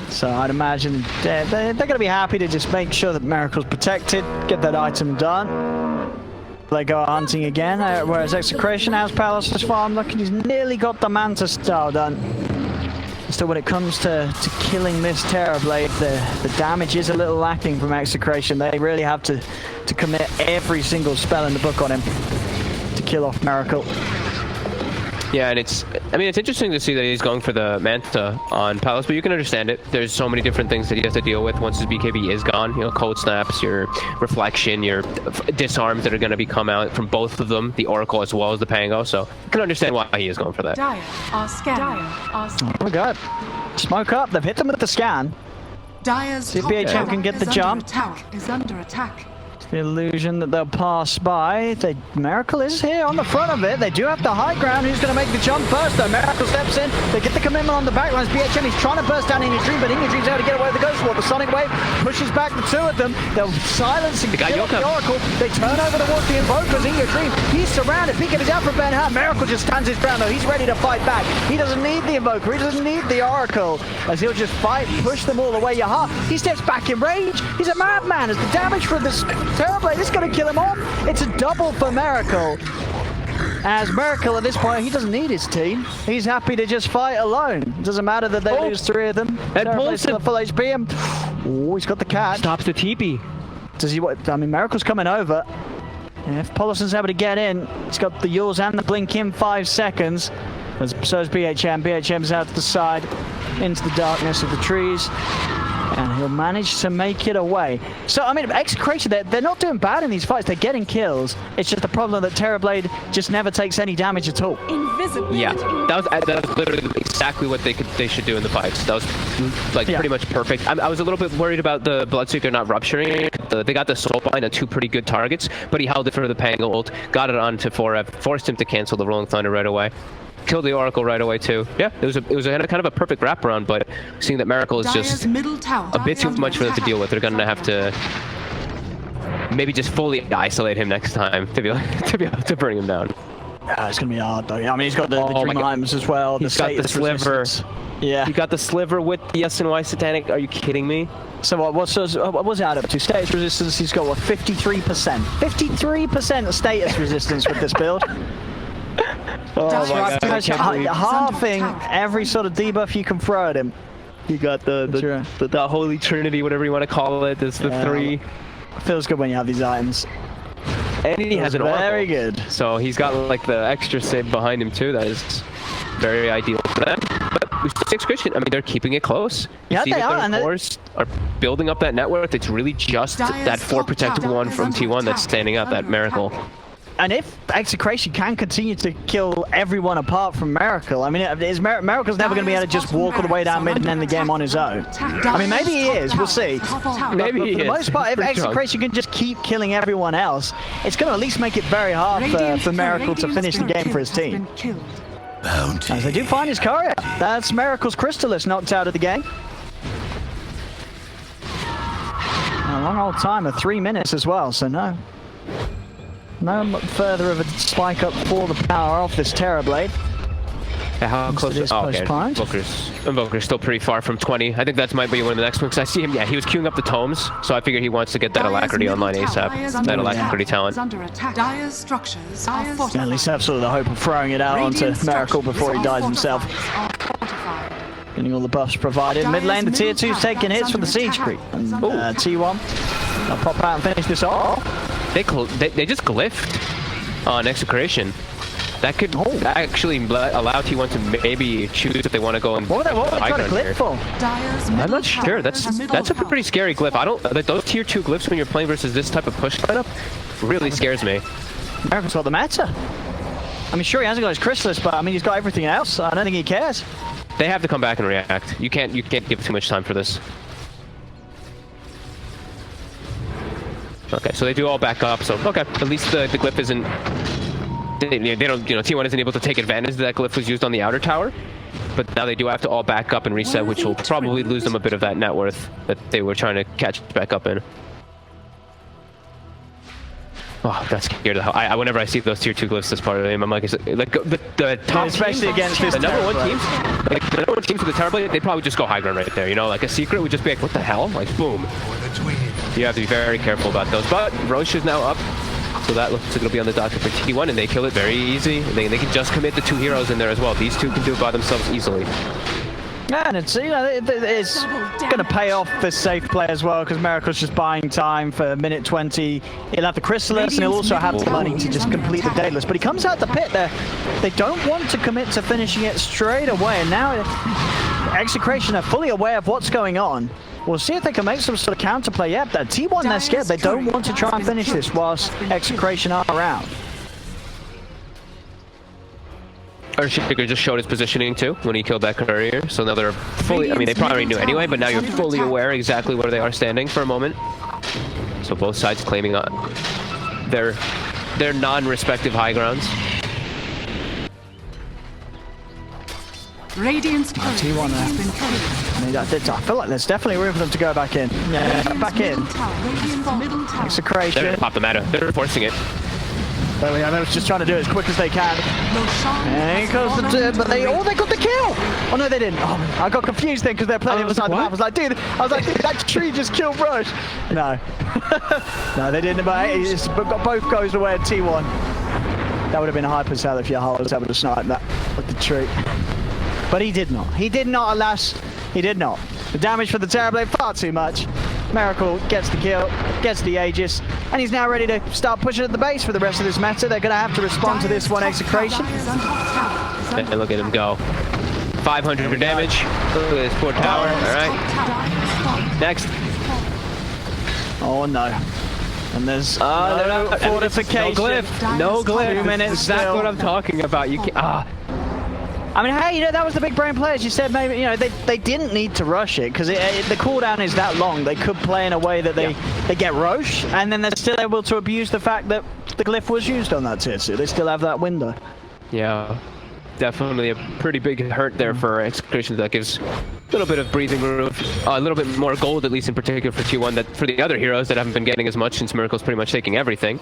So I'd imagine they're going to be happy to just make sure that Miracle's protected, get that item done. They go hunting again, whereas Execration has Palos' farm. Look, he's nearly got the Manta style done. Still, when it comes to killing this Terrorblade, the damage is a little lacking from Execration. They really have to commit every single spell in the book on him to kill off Miracle.
Yeah, and it's interesting to see that he's going for the Manta on Palos, but you can understand it. There's so many different things that he has to deal with once his BKB is gone. You know, cold snaps, your reflection, your disarms that are going to be come out from both of them, the Oracle as well as the Pango. So you can understand why he is going for that.
Dire are scanning.
Oh my god. Smoke up. They've hit them with the scan.
Dire's
See if
top
BHM
tower
can get the
is
jump.
under attack. Is under attack.
The illusion that they'll pass by. Miracle is here on the front of it. They do have the high ground. Who's going to make the jump first, though? Miracle steps in. They get the commitment on the back lines. BHM is trying to burst down Inner Dream, but Inner Dream's able to get away with the Ghost Ward. The Sonic Wave pushes back the two of them. They'll silence and kill off the Oracle. They turn over towards the Invokers. Inner Dream, he's surrounded. BKB is out for Ben Ham. Miracle just stands his ground, though. He's ready to fight back. He doesn't need the Invoker. He doesn't need the Oracle, as he'll just fight, push them all away. Yaha, he steps back in range. He's a madman. As the damage from this Terrorblade is going to kill him off. It's a double for Miracle. As Miracle at this point, he doesn't need his team. He's happy to just fight alone. It doesn't matter that they lose three of them.
And pulls
the full HP him. Oh, he's got the catch.
Stops the TP.
Does he? I mean, Miracle's coming over. And if Polison's able to get in, he's got the Yules and the Blink in 5 seconds. So is BHM. BHM's out to the side, into the darkness of the trees. And he'll manage to make it away. So, I mean, Execration, they're not doing bad in these fights. They're getting kills. It's just the problem that Terrorblade just never takes any damage at all.
Invisibility.
Yeah, that was literally exactly what they should do in the fights. That was like pretty much perfect. I was a little bit worried about the Bloodseeker not rupturing. They got the Soulbind on 2 pretty good targets, but he held it for the Pango ult, got it onto 4F, forced him to cancel the Rolling Thunder right away. Killed the Oracle right away too. Yeah, it was a kind of a perfect wraparound, but seeing that Miracle is just a bit too much for them to deal with, they're gonna have to maybe just fully isolate him next time to be able to bring him down.
It's gonna be hard though. I mean, he's got the Dream Items as well.
He's got the Sliver.
Yeah.
He got the Sliver with the SNY Satanic. Are you kidding me?
So what was it out up to? Status resistance, he's got what, 53%? 53% status resistance with this build.
Oh my God.
Halving every sort of debuff you can throw at him.
You got the Holy Trinity, whatever you want to call it. There's the 3.
Feels good when you have these items.
And he has an Oracle.
Very good.
So he's got like the extra save behind him too. That is very ideal for them. But we see Execration, I mean, they're keeping it close.
Yeah,
they are. And are building up that network. It's really just that 4 protected one from T1 that's standing out, that Miracle.
And if Execration can continue to kill everyone apart from Miracle, I mean, Miracle's never going to be able to just walk all the way down mid and end the game on his own. I mean, maybe he is. We'll see.
Maybe he is.
For the most part, if Execration can just keep killing everyone else, it's going to at least make it very hard for Miracle to finish the game for his team. As they do find his courier. That's Miracle's Crystallis knocked out of the game. A long old time of 3 minutes as well, so no further of a spike up for the power off this Terrorblade.
Yeah, how close is Invoker's still pretty far from 20. I think that might be one of the next ones. I see him, yeah, he was queuing up the tomes, so I figure he wants to get that Alacrity online ASAP. That Alacrity talent.
Dire's structures are fortified.
At least have sort of the hope of throwing it out onto Miracle before he dies himself. Getting all the buffs provided. Mid lane, the tier 2's taking hits from the Siege Creep. And T1, I'll pop out and finish this off.
They just glyphed on Execration. That could actually allow T1 to maybe choose if they want to go and
what were they trying to glyph for?
I'm not sure. That's a pretty scary glyph. I don't like those tier 2 glyphs when you're playing versus this type of push lineup. Really scares me.
Miracle's got the meta. I mean, sure he hasn't got his Crystallis, but I mean he's got everything else. I don't think he cares.
They have to come back and react. You can't give too much time for this. Okay, so they do all back up. So okay, at least the glyph isn't. They don't, T1 isn't able to take advantage that glyph was used on the outer tower, but now they do have to all back up and reset, which will probably lose them a bit of that net worth that they were trying to catch back up in. Oh, that's scared the hell. Whenever I see those tier 2 glyphs as part of the game, I'm like the top
especially against this
the number 1 teams, like the number 1 teams with the Terrorblade, they'd probably just go high ground right there. Like a secret would just be like, what the hell? Like boom. You have to be very careful about those. But Roche is now up. So that looks like it'll be on the docket for T1, and they kill it very easy. They can just commit the 2 heroes in there as well. These 2 can do it by themselves easily.
Yeah, and it's, you know, it's going to pay off for safe play as well, because Miracle's just buying time for minute 20. He'll have the Chrysalis, and he'll also have the money to just complete the Daedalus. But he comes out the pit there. They don't want to commit to finishing it straight away, and now Execration are fully aware of what's going on. We'll see if they can make some sort of counterplay. Yep, that T1, they're scared. They don't want to try and finish this whilst Execration are around.
Earthshaker just showed his positioning too when he killed that courier, so now they're fully, I mean, they probably knew anyway, but now you're fully aware exactly where they are standing for a moment. So both sides claiming their non-respective high grounds.
Radiant's turret
T1
has
there.
been killed.
I feel like there's definitely room for them to go back in. Yeah, back in.
Radiant's middle tower.
Execration.
They're gonna pop the meta. They're forcing it.
But yeah, they're just trying to do it as quick as they can.
Roshan
And
has
he goes
fallen
but they
to
got the kill! Oh no, they didn't. Oh, I got confused then because they're playing the other side of the map. I was like, dude, that tree just killed Rush. No. No, they didn't, but it's got both goes away at T1. That would have been a hyper-sell if Yahal was able to snipe that with the tree. But he did not. He did not, alas. He did not. The damage for the Terrorblade, far too much. Miracle gets the kill, gets the Aegis, and he's now ready to start pushing at the base for the rest of this meta. They're going to have to respond to this one, Execration.
And look at him go. 500 damage. Look at this poor tower. Alright. Next.
Oh no. And there's no fortification.
No glyph. No glyph.
2 minutes
Exactly
still.
what I'm talking about. You can't.
I mean, hey, you know, that was the big brain players. You said maybe, you know, they didn't need to rush it because the cooldown is that long. They could play in a way that they get Roche, and then they're still able to abuse the fact that the glyph was used on that tier 2. They still have that window.
Yeah. Definitely a pretty big hurt there for Execration. That gives a little bit of breathing room, a little bit more gold, at least in particular for T1, that for the other heroes that haven't been getting as much since Miracle's pretty much taking everything.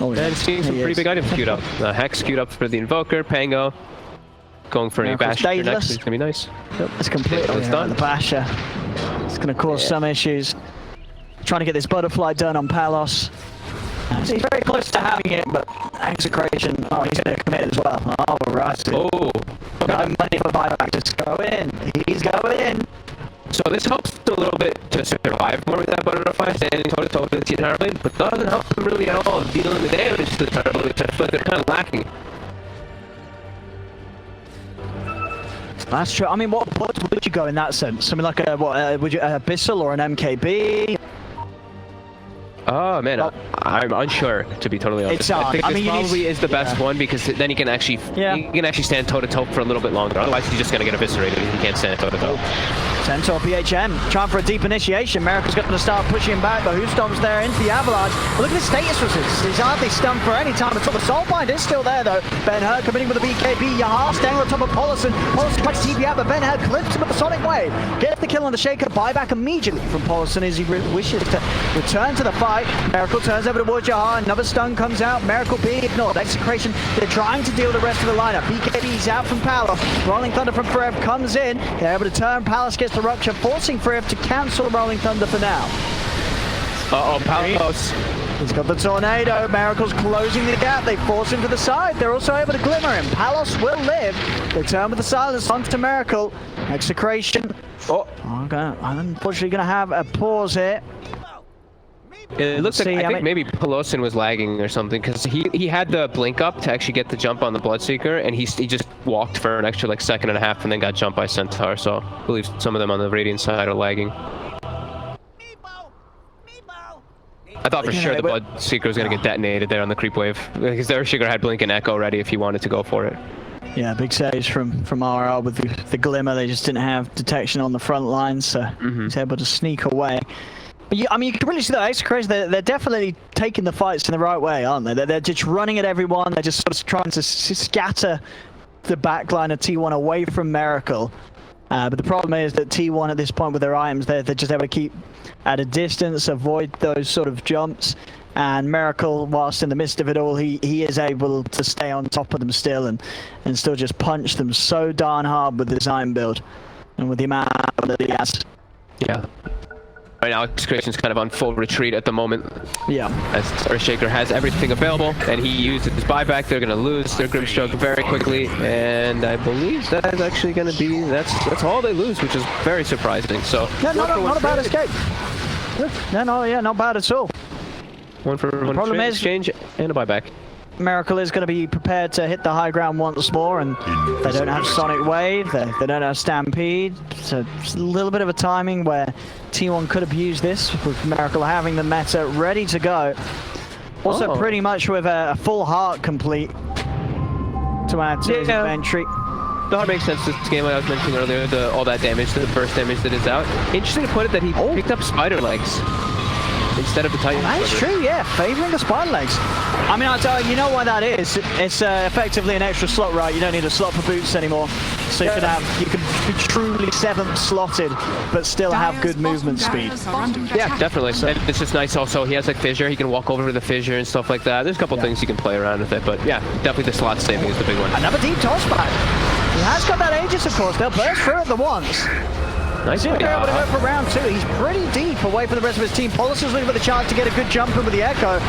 Oh, yeah.
And seeing some pretty big items queued up. Hex queued up for the Invoker, Pango. Going for a Basher next, it's gonna be nice.
Yep, it's complete.
It's done.
The Basher. It's gonna cause some issues. Trying to get this butterfly done on Palos. So he's very close to having it, but Execration, oh, he's gonna commit as well. Oh, right.
Oh.
Got money for buyback, just go in. He's going in.
So this helps a little bit to survive more with that butterfly standing toe-to-toe with the Terrorblade, but doesn't help them really at all dealing the damage to the Terrorblade, which I feel like they're kind of lacking.
That's true. I mean, what would you go in that sense? I mean, like would you Abyssal or an MKB?
Oh man, I'm unsure, to be totally honest. I think this probably is the best one because then he can actually stand toe to toe for a little bit longer. Otherwise, he's just gonna get eviscerated. He can't stand toe to toe.
Centaur PHM trying for a deep initiation. Miracle's going to start pushing him back, but who stomps there into the avalanche? But look at the status resist. He's hardly stunned for any time until the Soulbind is still there though. Ben Hur committing with the BKB. Yahar staying on top of Polison. Polison tries to TP out, but Ben Hur clips him with the Sonic Wave. Gets the kill on the Shaker. Buyback immediately from Polison as he wishes to return to the fight. Miracle turns over towards Yahar. Another stun comes out. Miracle being ignored. Execration, they're trying to deal with the rest of the lineup. BKB's out from Palos. Rolling Thunder from Forev comes in. They're able to turn. Palos gets the rupture, forcing Forev to cancel Rolling Thunder for now.
Uh-oh, Palos.
He's got the tornado. Miracle's closing the gap. They force him to the side. They're also able to glimmer him. Palos will live. They turn with the silence onto Miracle. Execration. Unfortunately going to have a pause here.
It looks like I think maybe Pelosin was lagging or something because he had the blink up to actually get the jump on the Bloodseeker, and he just walked for an extra like second and a half and then got jumped by Centaur. So I believe some of them on the Radiant side are lagging. I thought for sure the Bloodseeker was going to get detonated there on the creep wave because their Sugar had blink and echo ready if he wanted to go for it.
Yeah, big saves from RR with the glimmer. They just didn't have detection on the front line, so he's able to sneak away. But I mean, you can really see that Execration, they're definitely taking the fights in the right way, aren't they? They're just running at everyone. They're just sort of trying to scatter the backline of T1 away from Miracle. But the problem is that T1 at this point with their items, they're just able to keep at a distance, avoid those sort of jumps. And Miracle, whilst in the midst of it all, he is able to stay on top of them still and still just punch them so darn hard with his iron build and with the amount that he has.
Yeah. Right now, Execration's kind of on full retreat at the moment.
Yeah.
As Earthshaker has everything available, and he used his buyback. They're going to lose their Grimstroke very quickly, and I believe that is actually going to be that's all they lose, which is very surprising. So
yeah, not a bad escape. Yeah, not bad at all.
One for one
problem is,
exchange and a buyback.
Miracle is going to be prepared to hit the high ground once more, and they don't have Sonic Wave, they don't have Stampede, so it's a little bit of a timing where T1 could abuse this, with Miracle having the meta ready to go. Also pretty much with a full heart complete to add to his inventory.
The heart makes sense this game, like I was mentioning earlier, all that damage, the burst damage that is out. Interesting to put it that he picked up spider legs instead of the Titan.
That's true, yeah, favoring the spider legs. I mean, I'll tell you, you know why that is. It's effectively an extra slot, right? You don't need a slot for boots anymore. So you can be truly 7th slotted, but still have good movement speed.
Yeah, definitely. So it's just nice also, he has like fissure, he can walk over to the fissure and stuff like that. There's a couple things you can play around with it, but yeah, definitely the slot saving is the big one.
Another deep toss back. He has got that Aegis, of course. They'll burst through it the once.
Nice.
He'll be able to go for round 2. He's pretty deep away from the rest of his team. Paulus is looking for the chance to get a good jump in with the Echo.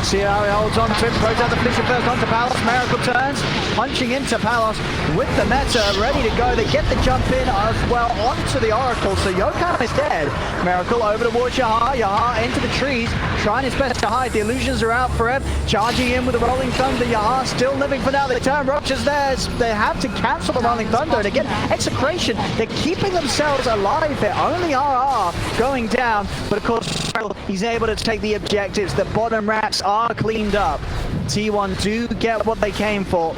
See how he holds on to him. Throws out the fissure first onto Palos. Miracle turns, punching into Palos with the meta, ready to go. They get the jump in as well onto the Oracle. So Yokan is dead. Miracle over towards Yaha. Yaha into the trees, trying his best to hide. The illusions are out for him. Charging in with the Rolling Thunder. Yaha still living for now. They turn Roach's theirs. They have to cancel the Rolling Thunder. And again, Execration, they're keeping themselves alive. They're only RR going down. But of course, he's able to take the objectives. The bottom racks are cleaned up. T1 do get what they came for.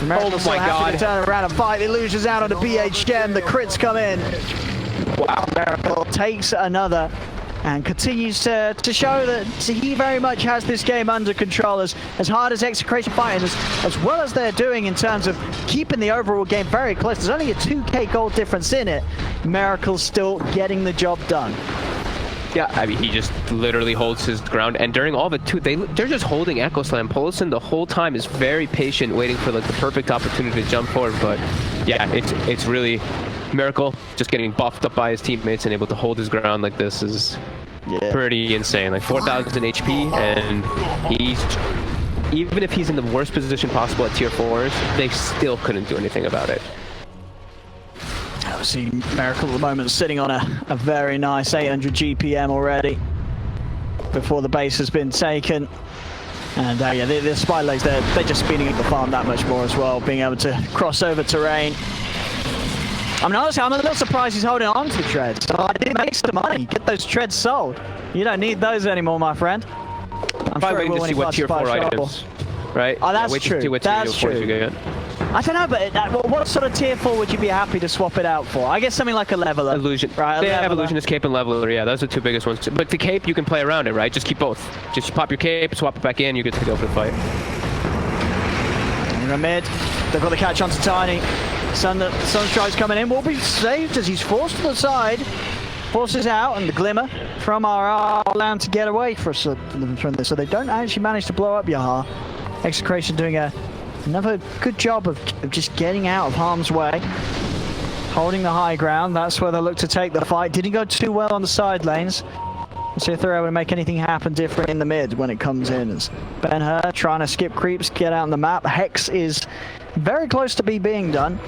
Oh my god.
To turn around and fight. The illusions out on the BHM. The crits come in. Wow. Miracle takes another and continues to show that he very much has this game under control, as hard as Execration fighting, as well as they're doing in terms of keeping the overall game very close. There's only a 2k gold difference in it. Miracle's still getting the job done.
Yeah, I mean, he just literally holds his ground, and during all the they're just holding Echo Slam. Polison the whole time is very patient, waiting for like the perfect opportunity to jump forward. But yeah, it's really Miracle just getting buffed up by his teammates and able to hold his ground like this is pretty insane. Like 4,000 HP, and even if he's in the worst position possible at tier 4s, they still couldn't do anything about it.
See Miracle at the moment sitting on a very nice 800 GPM already before the base has been taken. And yeah, the spider legs, they're just speeding up the farm that much more as well, being able to cross over terrain. I mean, honestly, I'm a little surprised he's holding on to the treads. So I did make some money. Get those treads sold. You don't need those anymore, my friend. I'm
probably waiting to see what tier 4 items, right?
Oh, that's
true.
That's true. I don't know, but what sort of tier 4 would you be happy to swap it out for? I guess something like a leveler.
Illusion.
Right,
they have Illusionist, Cape, and Leveler. Yeah, those are the two biggest ones. But the Cape, you can play around it, right? Just keep both. Just pop your Cape, swap it back in, you get to go for the fight.
In the mid, they've got the catch onto Tiny. Sunstride's coming in, will be saved as he's forced to the side. Forces out, and the Glimmer from RR allowed to get away from this. So they don't actually manage to blow up Yaha. Execration doing another good job of just getting out of harm's way. Holding the high ground, that's where they look to take the fight. Didn't go too well on the side lanes. Let's see if they're able to make anything happen different in the mid when it comes in. As Ben-Hur trying to skip creeps, get out on the map. Hex is very close to being done.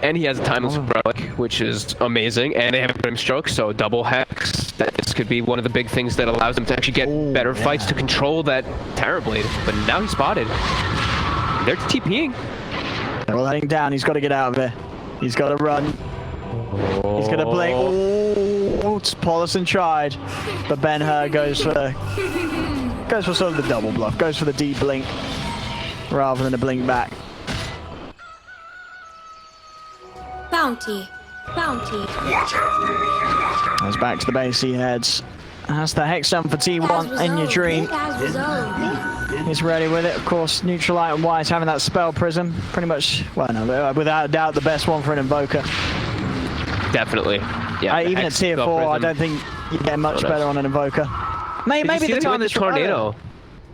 And he has a Timeless Relic, which is amazing. And they have a Grimstroke, so double Hex. This could be one of the big things that allows them to actually get better fights to control that Terrorblade. But now he's spotted. They're TPing.
They're all heading down. He's got to get out of there. He's got to run. He's going to blink. Oh, Paulison tried, but Ben-Hur goes for sort of the double bluff. Goes for the deep blink rather than a blink back.
Bounty.
As back to the base he heads. That's the Hex done for T1 in your dream. He's ready with it. Of course, neutral item wise, having that spell prism. Pretty much, well, no, without a doubt, the best one for an invoker.
Definitely. Yeah.
Even at tier 4, I don't think you get much better on an invoker. Maybe the time
the tornado.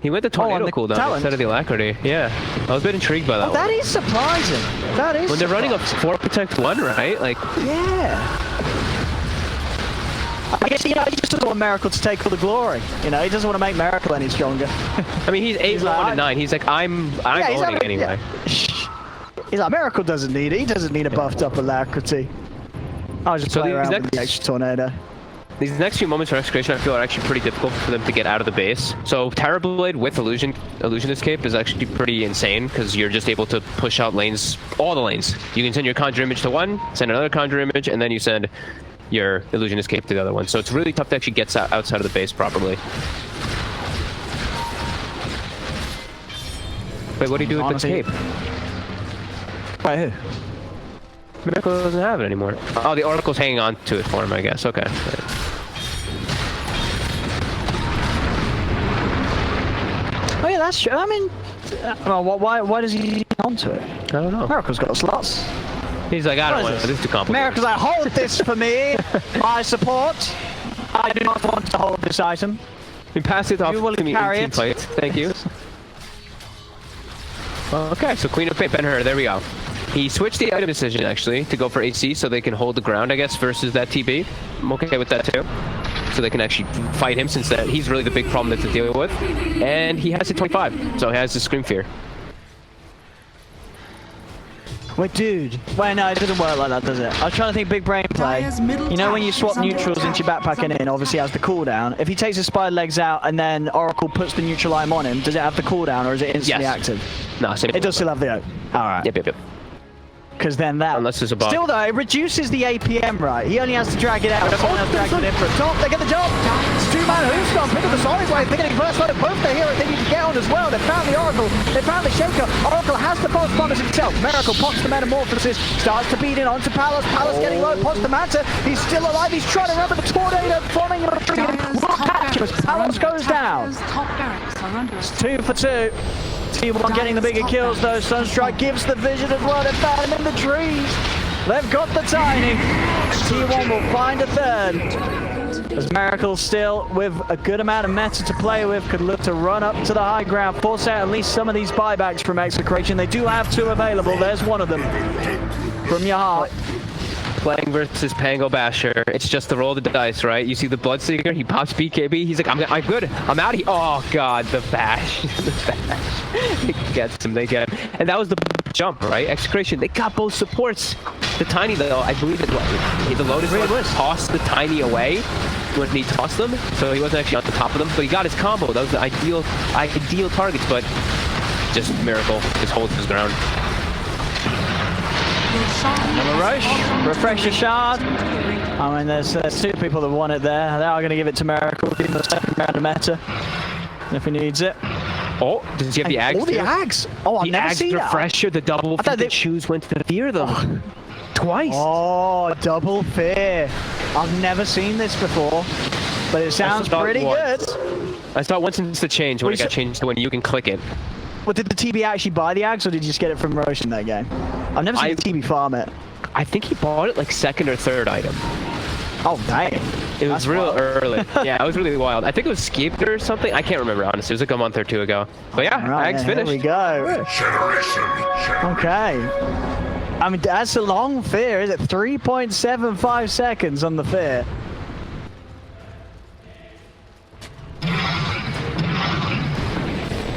He went the tornado cooldown instead of the alacrity. Yeah. I was a bit intrigued by that one.
That is surprising. That is
when they're running a 4 protect 1, right? Like.
Yeah. I guess, you know, he just doesn't want Miracle to take all the glory. You know, he doesn't want to make Miracle any stronger.
I mean, he's 8-1-9. He's like, I'm owning it anyway.
Yeah. He's like, Miracle doesn't need it. He doesn't need a buffed up Alacrity. I'll just play around with the extra tornado.
These next few moments for Execration, I feel, are actually pretty difficult for them to get out of the base. So Terrorblade with Illusion Escape is actually pretty insane because you're just able to push out lanes, all the lanes. You can send your Conjure Image to one, send another Conjure Image, and then you send your Illusion Escape to the other one. So it's really tough to actually get outside of the base properly. Wait, what do you do with the Escape?
By who?
Miracle doesn't have it anymore. Oh, the Oracle's hanging on to it for him, I guess. Okay.
Oh yeah, that's true. I mean, well, why does he hang on to it?
I don't know.
Miracle's got slots.
He's like, I don't want this. This is too complicated.
Miracle's like, hold this for me. I support. I do not want to hold this item.
We pass it off to me 18
it.
plates. Thank you. Okay, so Queen of Fate, Ben-Hur, there we go. He switched the item decision, actually, to go for AC so they can hold the ground, I guess, versus that TB. I'm okay with that, too. So they can actually fight him, since he's really the big problem that to deal with. And he has a 25, so he has the Scream Fear.
Wait, dude. Wait, no, it doesn't work like that, does it? I was trying to think big brain play. You know when you swap neutrals into your backpack and in, obviously it has the cooldown. If he takes his spider legs out and then Oracle puts the neutral item on him, does it have the cooldown or is it instantly active?
No, same.
It does still have the O. Alright.
Yep.
Because then that...
Unless there's a bug.
Still though, it reduces the APM, right? He only has to drag it out. Someone else drags it in for a top. They get the job. It's two-man Hooston. Pick up the solid way. Thinking first load of both the heroes they need to get on as well. They found the Oracle. They found the Shaker. Oracle has the false promise himself. Miracle pops the Metamorphosis. Starts to beat in onto Palace. Palace getting low. Pops the Manta. He's still alive. He's trying to remember the tornado forming your tree. Will catch him as Palace goes down. It's 2 for 2. T1 getting the bigger kills though. Sunstrike gives the vision as well. They found him in the trees. They've got the tiny. T1 will find a third. As Miracle still with a good amount of meta to play with, could look to run up to the high ground, force out at least some of these buybacks from Execration. They do have 2 available. There's one of them from your heart.
Playing versus Pango Basher, it's just the roll of the dice, right? You see the Bloodseeker, he pops BKB, he's like, I'm good, I'm out of here. Oh god, the bash. The bash. He gets him, they get him. And that was the jump, right? Execration, they got both supports. The Tiny, though, I believe the Lotus tossed the Tiny away when he tossed them, so he wasn't actually on the top of them, but he got his combo. That was the ideal targets, but just Miracle just holds his ground.
Roche, refresh your shard. I mean, there's 2 people that want it there. They are going to give it to Miracle, give him the second round of meta if he needs it.
Oh, does he have the Ags?
Oh, the Ags! Oh, I've never seen that.
The Refresher, the double the shoes went to fear them. Twice.
Oh, double fear. I've never seen this before, but it sounds pretty good.
I saw it once since the change, when it got changed to when you can click it.
Well, did the TB actually buy the Ags, or did you just get it from Roche in that game? I've never seen the TB farm it.
I think he bought it like 2nd or 3rd item.
Oh, dang.
It was real early. Yeah, it was really wild. I think it was Skipped or something. I can't remember, honestly. It was like a month or 2 ago. But yeah, Ags finished.
There we go. Okay. I mean, that's a long fear, is it? 3.75 seconds on the fear.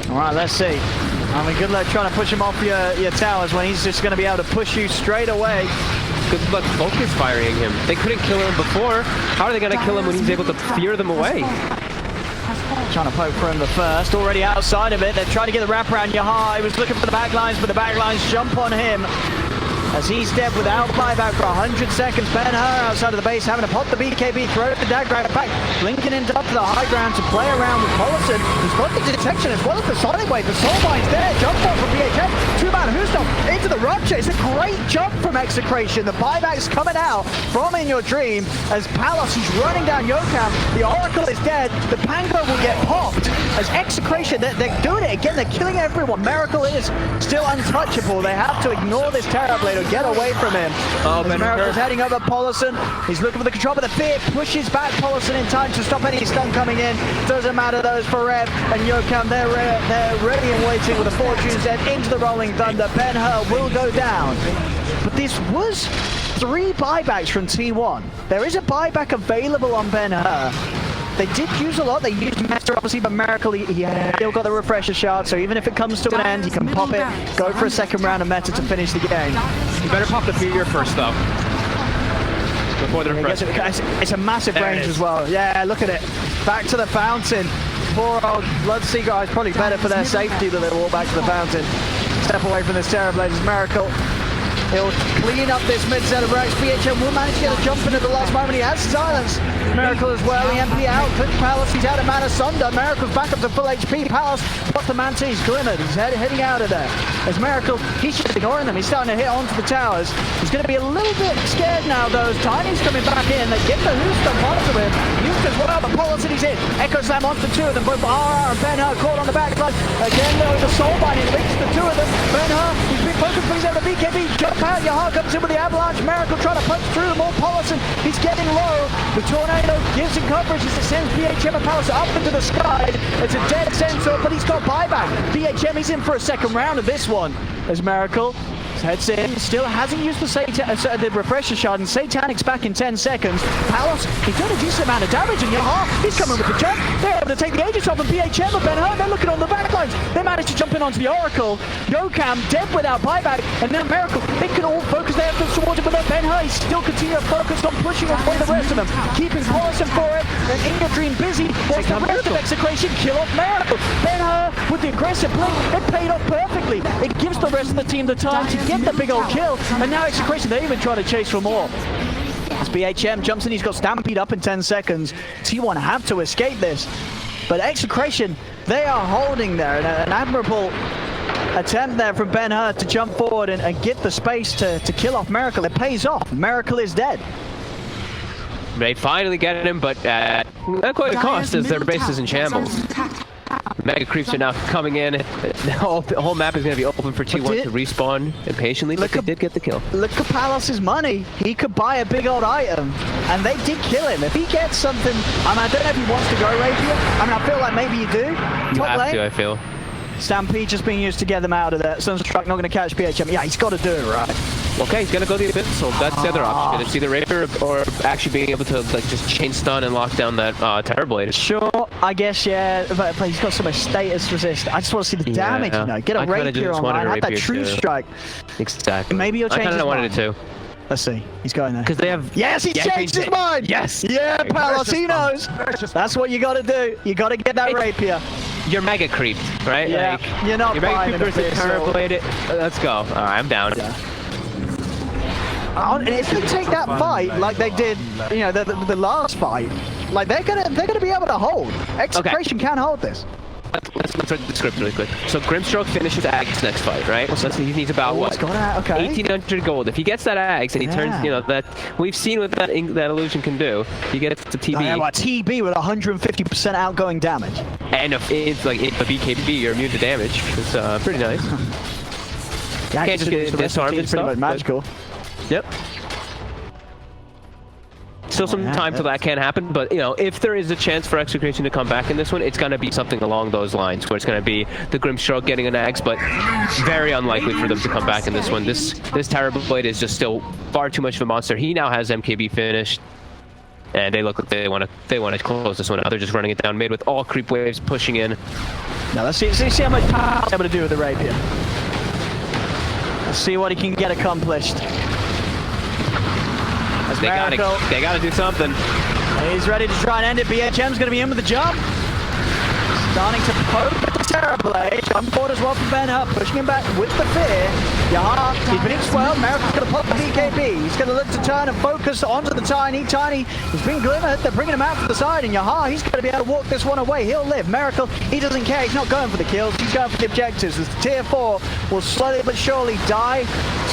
All right, let's see. I mean, good luck trying to push him off your towers when he's just going to be able to push you straight away.
Good luck focus firing him. They couldn't kill him before. How are they going to kill him when he's able to fear them away?
Trying to poke for him the first. Already outside of it. They're trying to get the wraparound Yaha. He was looking for the backlines, but the backlines jump on him. As he's dead without buyback for 100 seconds. Ben-Hur outside of the base having to pop the BKB, throw the dagger back. Linking into up to the high ground to play around with Polisson. He's got the detection as well as the Sonic Wave. The Soulbind's there. Jump on from BHM. 2-man Hooston into the Rupture. It's a great jump from Execration. The buyback's coming out from In Your Dream as Palos, he's running down Yokam. The Oracle is dead. The Pango will get popped as Execration, they're doing it again. They're killing everyone. Miracle is still untouchable. They have to ignore this Terrorblade or get away from him. Oh, Miracle's heading over Polisson. He's looking for the control, but the fear pushes back Polisson in time to stop any stun coming in. Doesn't matter those for Rev and Yokam. They're ready and waiting with the Fortune's End into the Rolling Thunder. Ben-Hur will go down. but this was 3 buybacks from T1. There is a buyback available on Ben-Hur. They did use a lot. They used Master, obviously, but Miracle, he still got the refresher shard, so even if it comes to an end, he can pop it, go for a second round of meta to finish the game.
You better pop the fear first, though. Before the refresher.
It's a massive range as well. Yeah, look at it. Back to the fountain. Poor old Bloodseeker guys, probably better for their safety that they walk back to the fountain. Step away from this Terrorblade Miracle. He'll clean up this mid-set of Rex. BHM will manage to get a jump in at the last moment. He has silence. Miracle as well. The MP out. Click Palace. He's out of mana. Sunder. Miracle's back up to full HP. Palace. What's the Manta? He's glimmered. He's heading out of there. As Miracle, he's just ignoring them. He's starting to hit onto the towers. He's going to be a little bit scared now, though. Tiny's coming back in. They get the Hooston onto him. Houston as well, but Paulson he's in. Echo Slam onto 2 of them. Both RR and Ben-Hur caught on the backside. Again, though, the Soulbind. It links the 2 of them. Ben-Hur, he's been focused, brings out the BKB. Jump out. Yahar comes in with the avalanche. Miracle trying to punch through them all. Paulson, he's getting low. The Tornado gives him coverage as it sends BHM and Palace up into the sky. It's a dead sensor, but he's got buyback. BHM is in for a second round of this one. As Miracle heads in, still hasn't used the refresher shard, and Satanic's back in 10 seconds. Palace, he's doing a decent amount of damage, and Yahar, he's coming with the jump. They're able to take the Aegis off of BHM and Ben-Hur. They're looking on the backlines. They managed to jump in onto the Oracle. Yokam dead without buyback, and now Miracle, they can all focus their efforts towards it, but then Ben-Hur, he's still continuing to focus on pushing away the rest of them, keeping Paulson for it, and In Your Dream busy, whilst the rest of Execration kill off Miracle. Ben-Hur, with the aggressive play, it paid off perfectly. It gives the rest of the team the time to get the big old kill, and now Execration, they're even trying to chase for more. As BHM jumps in, he's got Stampede up in 10 seconds. T1 have to escape this, but Execration, they are holding there, and an admirable attempt there from Ben-Hur to jump forward and get the space to kill off Miracle. It pays off. Miracle is dead.
They finally get him, but at quite a cost as their base is in shambles. Mega creeps are now coming in. The whole map is going to be open for T1 to respawn impatiently, but they did get the kill.
Look at Palace's money. He could buy a big old item, and they did kill him. If he gets something, I don't know if he wants to go Rapier. I feel like maybe you do.
You have to, I feel.
Stampede just being used to get them out of there. Sunstruck not going to catch BHM. Yeah, he's got to do it right.
Okay, he's gonna go the Abyssal. That's the other option. It's either Rapier or actually being able to just chain stun and lock down that Terrorblade.
Sure, I guess, yeah, but he's got so much status resist. I just want to see the damage, you know. Get a Rapier online, have that True Strike.
Exactly.
Maybe he'll change his mind.
I wanted it too.
Let's see. He's going there.
Because they have...
Yes, he's changed his mind!
Yes!
Yeah, Palos, he knows! That's what you got to do. You got to get that Rapier.
You're mega creeped, right?
Yeah,
like,
you're not
you're
buying
mega creeped versus Terrorblade. Let's go. All right, I'm down.
Yeah. And if they take that fight like they did, you know, the last fight, like they're gonna be able to hold. Execration can hold this.
Let's read the script really quick. So Grimstroke finishes Ag's next fight, right? So he needs about what? 1,800 gold. If he gets that Ags and he turns, you know, that we've seen what that illusion can do. He gets to TB.
Yeah, well, TB with 150% outgoing damage.
And if it's like a BKB, you're immune to damage. It's pretty nice.
Yeah,
can't just get disarmed and
pretty much
stuff.
Magical.
Yep. Still some time till that can happen, but you know, if there is a chance for Execration to come back in this one, it's going to be something along those lines, where it's going to be the Grimstroke getting an Ags, but very unlikely for them to come back in this one. This Terrorblade is just still far too much of a monster. He now has MKB finished, and they look like they want to close this one out. They're just running it down mid with all creep waves pushing in.
Now let's see how much power he's able to do with the Rapier. Let's see what he can get accomplished.
They gotta do something.
He's ready to try and end it. BHM's gonna be in with the jump. Starting to poke the Terrorblade. Jump forward as well from Ben-Hur, pushing him back with the fear. Yahar, he's been swelled. Merrick's gonna pop the BKB. He's gonna look to turn and focus onto the Tiny. Tiny, he's been glimmered. They're bringing him out to the side, and Yahar, he's gonna be able to walk this one away. He'll live. Miracle, he doesn't care. He's not going for the kills. He's going for the objectives. As the tier 4 will slowly but surely die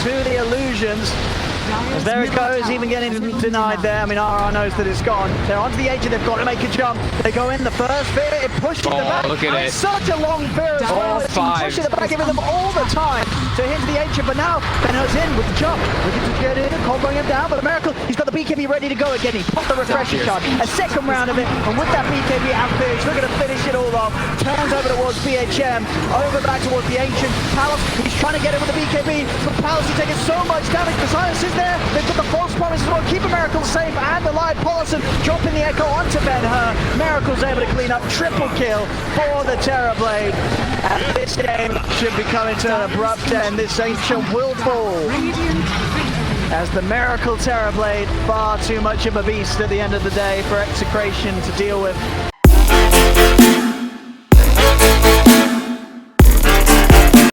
to the illusions. As there it goes, even getting denied there. I mean, RR knows that it's gone. They're onto the edge and they've got to make a jump. They go in the first fear, it pushes them back.
Look at
And
it.
it's such a long fear as well. It's been
5.
pushing them back, giving them all the time to hit the ancient. But now, Benho's in with the jump. Looking to get in, comboing him down. But a miracle, he's got the BKB ready to go again. He popped the refreshing shot. A second round of it. And with that BKB and finish, looking to finish it all off. Turns over towards BHM. Over back towards the ancient. Palace, he's trying to get it with the BKB. But Palace is taking so much damage. Besides is there. They've got the false promise as well. Keep a Miracle safe and alive. Paulson dropping the echo onto Ben-Hur. Miracle's able to clean up. Triple kill for the Terrorblade. And this game should be coming to an abrupt end. This ancient will fall. As the Miracle Terrorblade, far too much of a beast at the end of the day for Execration to deal with.